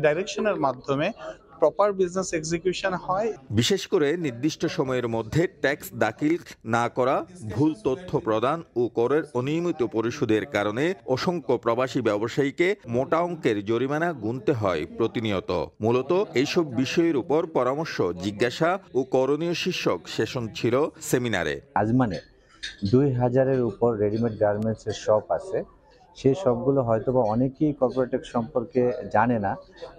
ডাইরেকশনের মাধ্যমে প্রপার বিজনেস এক্সিকিউশন হয়। বিশেষ করে নির্দিষ্ট সময়ের মধ্যে ট্যাক্স দাখিল না করা, ভুল তথ্য প্রদান ও করের অনিয়মিত পরিশোধের কারণে অসংখ্য প্রবাসী ব্যবসায়ীকে মোটা অঙ্কের জরিমানা গুনতে হয় প্রতিনিয়ত। মূলত এইসব বিষয়ের উপর পরামর্শ, জিজ্ঞাসা ও করণীয় শীর্ষক সেশন ছিল সেমিনারে। আজমানে 2000-এর উপর রেডিমেড গার্মেন্টসের শপ আছে। সেই সবগুলো হয়তোবা অনেকেই কর্পোরেট ট্যাক্স সম্পর্কে জানে না,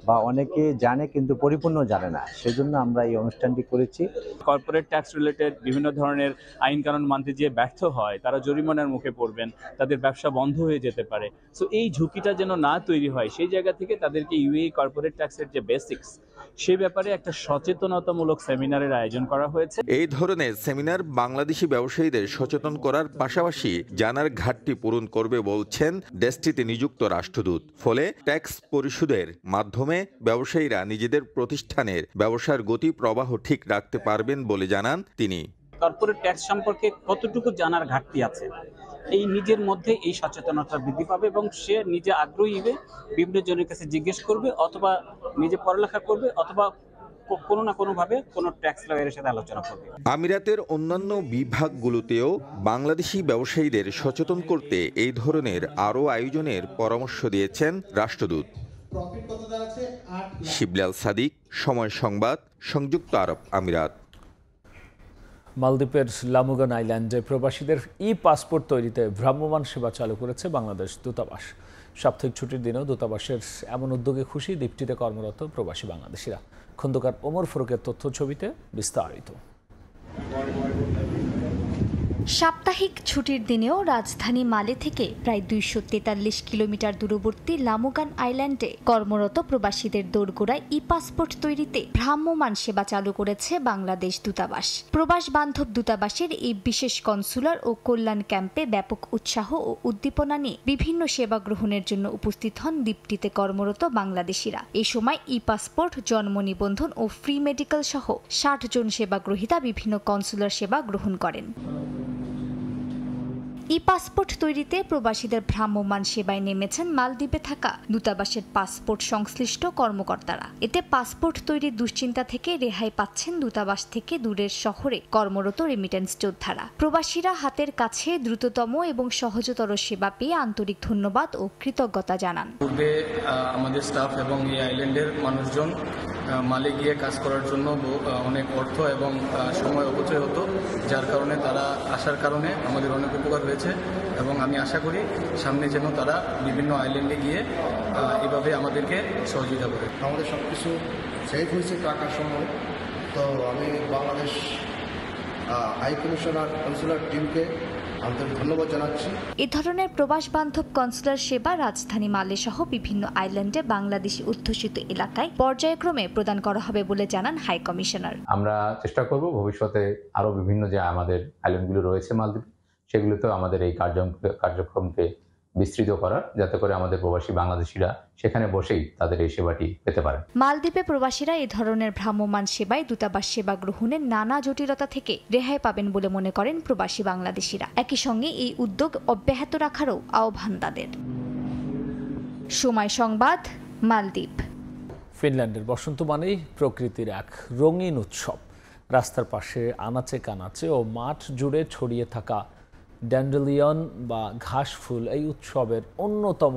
বা অনেকে জানে কিন্তু পরিপূর্ণ জানে না। সেজন্য আমরা এই অনুষ্ঠানটি করেছি। কর্পোরেট ট্যাক্স রিলেটেড বিভিন্ন ধরনের আইন কানুন মানতে যে ব্যর্থ হয় তারা জরিমানার মুখে পড়বেন, তাদের ব্যবসা বন্ধ হয়ে যেতে পারে। সো এই ঝুঁকিটা যেন না তৈরি হয়, সেই জায়গা থেকে তাদেরকে ইউএই কর্পোরেট ট্যাক্সের যে বেসিক্স, সেই ব্যাপারে একটা সচেতনতামূলক সেমিনারের আয়োজন করা হয়েছে। এই ধরনের সেমিনার বাংলাদেশি ব্যবসায়ীদের সচেতন করার পাশাপাশি জানার ঘাটতি পূরণ করবে বলছেন দেশটিতে নিযুক্ত রাষ্ট্রদূত। ফলে ট্যাক্স পরিশোধের মাধ্যমে ব্যবসায়ীরা নিজেদের প্রতিষ্ঠানের ব্যবসার গতি প্রবাহ ঠিক রাখতে পারবেন বলে জানান তিনি। কর্পোরেট ট্যাক্স সম্পর্কে কতটুকু জানার ঘাটতি আছে, এই নিজের মধ্যে এই সচেতনতা বৃদ্ধি পাবে এবং সে নিজে আগ্রহী হবে, বিভিন্ন জনের কাছে জিজ্ঞেস করবে, অথবা নিজে পড়ালেখা করবে, অথবা কোনো না কোনোভাবে কোনো ট্যাক্স লয়ারের সাথে আলোচনা করবে। আমিরাতের অন্যান্য বিভাগগুলোতেও বাংলাদেশি ব্যবসায়ীদের সচেতন করতে এই ধরনের আরও আয়োজনের পরামর্শ দিয়েছেন রাষ্ট্রদূত। শিবলাল সাদিক, সময় সংবাদ, সংযুক্ত আরব আমিরাত। মালদ্বীপের লামুগান আইল্যান্ডে প্রবাসীদের পাসপোর্ট তৈরিতে ভ্রাম্যমাণ সেবা চালু করেছে বাংলাদেশ দূতাবাস। সাপ্তাহিক ছুটির দিনেও দূতাবাসের এমন উদ্যোগে খুশি দ্বীপটিতে কর্মরত প্রবাসী বাংলাদেশিরা। খন্দকার ওমর ফারুকের তথ্য ছবিতে বিস্তারিত। সাপ্তাহিক ছুটির দিনেও রাজধানী মালে থেকে প্রায় 243 কিলোমিটার দূরবর্তী লামুগান আইল্যান্ডে কর্মরত প্রবাসীদের দোরগোড়ায় পাসপোর্ট তৈরিতে ভ্রাম্যমাণ সেবা চালু করেছে বাংলাদেশ দূতাবাস। প্রবাস বান্ধব দূতাবাসের এই বিশেষ কনসুলার ও কল্যাণ ক্যাম্পে ব্যাপক উৎসাহ ও উদ্দীপনা নিয়ে বিভিন্ন সেবা গ্রহণের জন্য উপস্থিত হন দ্বীপটিতে কর্মরত বাংলাদেশিরা। এই সময় পাসপোর্ট, জন্ম নিবন্ধন ও ফ্রি মেডিকেল সহ 60 জন সেবাগ্রহীতা বিভিন্ন কনসুলার সেবা গ্রহণ করেন। পাসপোর্ট তৈরিতে প্রবাসীদের ভ্রাম্যমাণ সেবায় নেমেছেন মালদ্বীপে থাকা দূতাবাসের পাসপোর্ট সংশ্লিষ্ট কর্মকর্তারা। এতে পাসপোর্ট তৈরির দুশ্চিন্তা থেকে রেহাই পাচ্ছেন দূতাবাস থেকে দূরের শহরে কর্মরত রেমিটেন্স যোদ্ধারা। প্রবাসীরা হাতের কাছে দ্রুততম এবং সহজতর সেবা পেয়ে আন্তরিক ধন্যবাদ ও কৃতজ্ঞতা জানান। পূর্বে আমাদের স্টাফ এবং এই আইল্যান্ডের মানুষজন মালে গিয়ে কাজ করার জন্য অনেক অর্থ এবং সময় অপচয় হতো, যার কারণে তারা আসার কারণে আমাদের অনেক উপকার হয়েছে এবং আমি আশা করি সামনে যেন তারা বিভিন্ন আইল্যান্ডে গিয়ে এভাবে আমাদেরকে সহযোগিতা করে। আমাদের সব কিছু সেভ হয়েছে টাকার সময়। তো আমি বাংলাদেশ হাই কমিশনার কনসুলার টিমকে আন্তরিক ধন্যবাদ জানাচ্ছি। এ ধরনের প্রবাস বান্ধব কনসুলার সেবা রাজধানী মালে সহ বিভিন্ন আইল্যান্ডে বাংলাদেশি অধ্যুষিত এলাকায় পর্যায়ক্রমে প্রদান করা হবে বলে জানান হাই কমিশনার। আমরা চেষ্টা করব ভবিষ্যতে আরো বিভিন্ন যে আমাদের আইল্যান্ডগুলো রয়েছে মালদ্বীপ, সেগুলোতেও আমাদের এই কার্যক্রমকে বিস্তৃত করার, যাতে করে আমাদের প্রবাসী বাংলাদেশিরা সেখানে বসেই তাদের এই সেবাটি পেতে পারে। মালদ্বীপে প্রবাসীরা এই ধরনের ভ্রাম্যমাণ সেবায় দূতাবাস সেবা গ্রহণের নানা জটিলতা থেকে রেহাই পাবেন বলে মনে করেন প্রবাসী বাংলাদেশিরা। একই সঙ্গে এই উদ্যোগ অব্যাহত রাখারও আহ্বান তাদের। সময় সংবাদ, মালদ্বীপ। ফিনল্যান্ডের বসন্ত মানেই প্রকৃতির এক রঙিন উৎসব। রাস্তার পাশে আনাচে কানাচে ও মাঠ জুড়ে ছড়িয়ে থাকা ড্যান্ডেলিয়ন বা ঘাস ফুল এই উৎসবের অন্যতম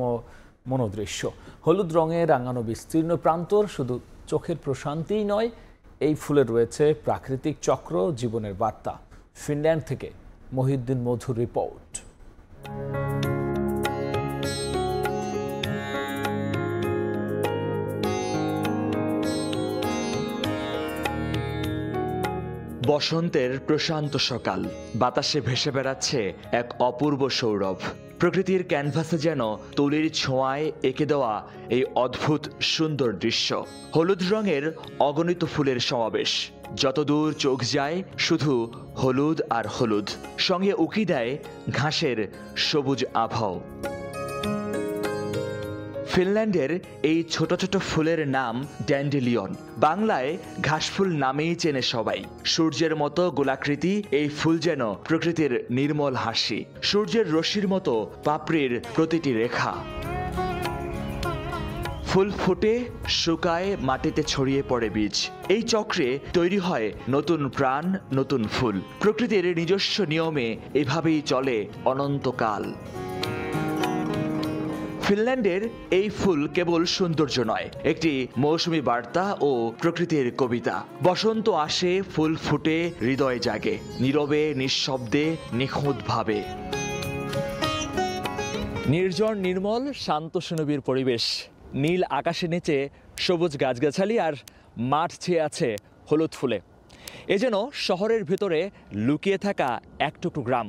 মনোদৃশ্য। হলুদ রঙে রাঙানো বিস্তীর্ণ প্রান্তর শুধু চোখের প্রশান্তিই নয়, এই ফুলে রয়েছে প্রাকৃতিক চক্র, জীবনের বার্তা। ফিনল্যান্ড থেকে মহিউদ্দিন মধুর রিপোর্ট। বসন্তের প্রশান্ত সকাল, বাতাসে ভেসে বেড়াচ্ছে এক অপূর্ব সৌরভ। প্রকৃতির ক্যানভাসে যেন তুলির ছোঁয়ায় এঁকে দেওয়া এই অদ্ভুত সুন্দর দৃশ্য। হলুদ রঙের অগণিত ফুলের সমাবেশ, যতদূর চোখ যায় শুধু হলুদ আর হলুদ, সঙ্গে উকি দেয় ঘাসের সবুজ আভাও। ফিনল্যান্ডের এই ছোট ছোট ফুলের নাম ড্যান্ডেলিয়ন, বাংলায় ঘাসফুল নামেই চেনে সবাই। সূর্যের মতো গোলাকৃতি এই ফুল যেন প্রকৃতির নির্মল হাসি, সূর্যের রশ্মির মতো পাপড়ির প্রতিটি রেখা। ফুল ফুটে, শুকায়, মাটিতে ছড়িয়ে পড়ে বীজ। এই চক্রে তৈরি হয় নতুন প্রাণ, নতুন ফুল। প্রকৃতির নিজস্ব নিয়মে এভাবেই চলে অনন্তকাল। ফিনল্যান্ডের এই ফুল কেবল সৌন্দর্য নয়, একটি মৌসুমী বার্তা ও প্রকৃতির কবিতা। বসন্ত আসে, ফুল ফুটে, হৃদয় জাগে, নীরবে, নিঃশব্দে, নিখুঁতভাবে। নির্জন নির্মল শান্ত সুনবীর পরিবেশ, নীল আকাশে নিচে সবুজ গাছগাছালি আর মাঠ ছেয়ে আছে হলুদ ফুলে। এ যেন শহরের ভেতরে লুকিয়ে থাকা এক টুকরো গ্রাম।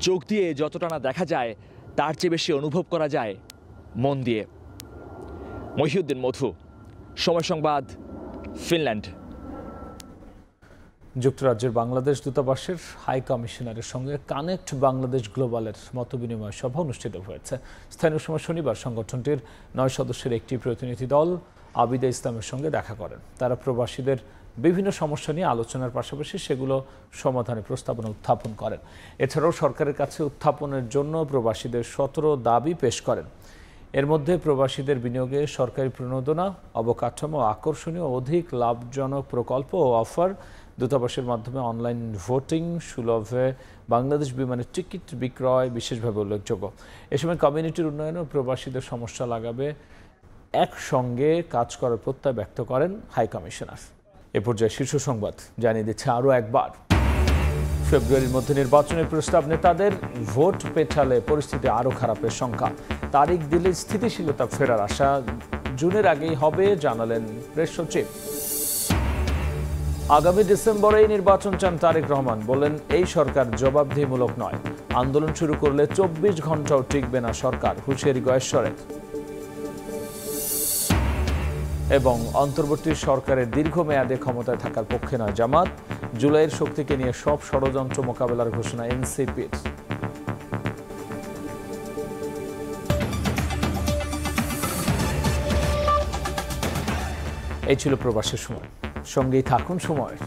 চোখ দিয়ে যতটা না দেখা যায় তার চেয়ে বেশি অনুভব করা যায় মন দিয়ে। মহিউদ্দিন মধু, সময় সংবাদ, ফিনল্যান্ড। যুক্তরাজ্যের বাংলাদেশ দূতাবাসের হাই কমিশনারের সঙ্গে কানেক্ট বাংলাদেশ গ্লোবালের মতবিনিময় সভা অনুষ্ঠিত হয়েছে। স্থানীয় সময় শনিবার সংগঠনটির 9 সদস্যের একটি প্রতিনিধি দল আবিদা ইসলামের সঙ্গে দেখা করেন। তারা প্রবাসীদের বিভিন্ন সমস্যা নিয়ে আলোচনার পাশাপাশি সেগুলো সমাধানের প্রস্তাবনা উত্থাপন করেন। এছাড়াও সরকারের কাছে উত্থাপনের জন্য প্রবাসীদের 17 দাবি পেশ করেন। এর মধ্যে প্রবাসীদের বিনিয়োগে সরকারি প্রণোদনা, অবকাঠামো, আকর্ষণীয় অধিক লাভজনক প্রকল্প ও অফার, দূতাবাসের মাধ্যমে অনলাইন ভোটিং, সুলভে বাংলাদেশ বিমানের টিকিট বিক্রয় বিশেষভাবে উল্লেখযোগ্য। এ সময় কমিউনিটির উন্নয়ন ও প্রবাসীদের সমস্যা লাগাবে একসঙ্গে কাজ করার প্রত্যয় ব্যক্ত করেন হাই কমিশনার। এ পর্যায়ে শীর্ষ সংবাদ জানিয়ে দিচ্ছে আরও একবার, ফেব্রুয়ারির মধ্যে নির্বাচনের প্রস্তাব নেতাদের, ভোট পেছালে পরিস্থিতি আরও খারাপের শঙ্কা। তারিখ দিলে স্থিতিশীলতা ফেরার আশা, জুনের আগেই হবে জানালেন প্রেস সচিব। আগামী ডিসেম্বরেই নির্বাচন চান তারেক রহমান, বলেন এই সরকার জবাবদিহিমূলক নয়। আন্দোলন শুরু করলে 24 ঘন্টাও টিকবে না সরকার, হুঁশিয়ারি গয়েশ্বরের। এবং অন্তর্বর্তী সরকারের দীর্ঘমেয়াদে ক্ষমতায় থাকার পক্ষে নয় জামাত, জুলাইয়ের শক্তিকে নিয়ে সব ষড়যন্ত্র মোকাবেলার ঘোষণা এনসিপির। এই ছিল প্রবাসের সময়, সঙ্গেই থাকুন সময়ের।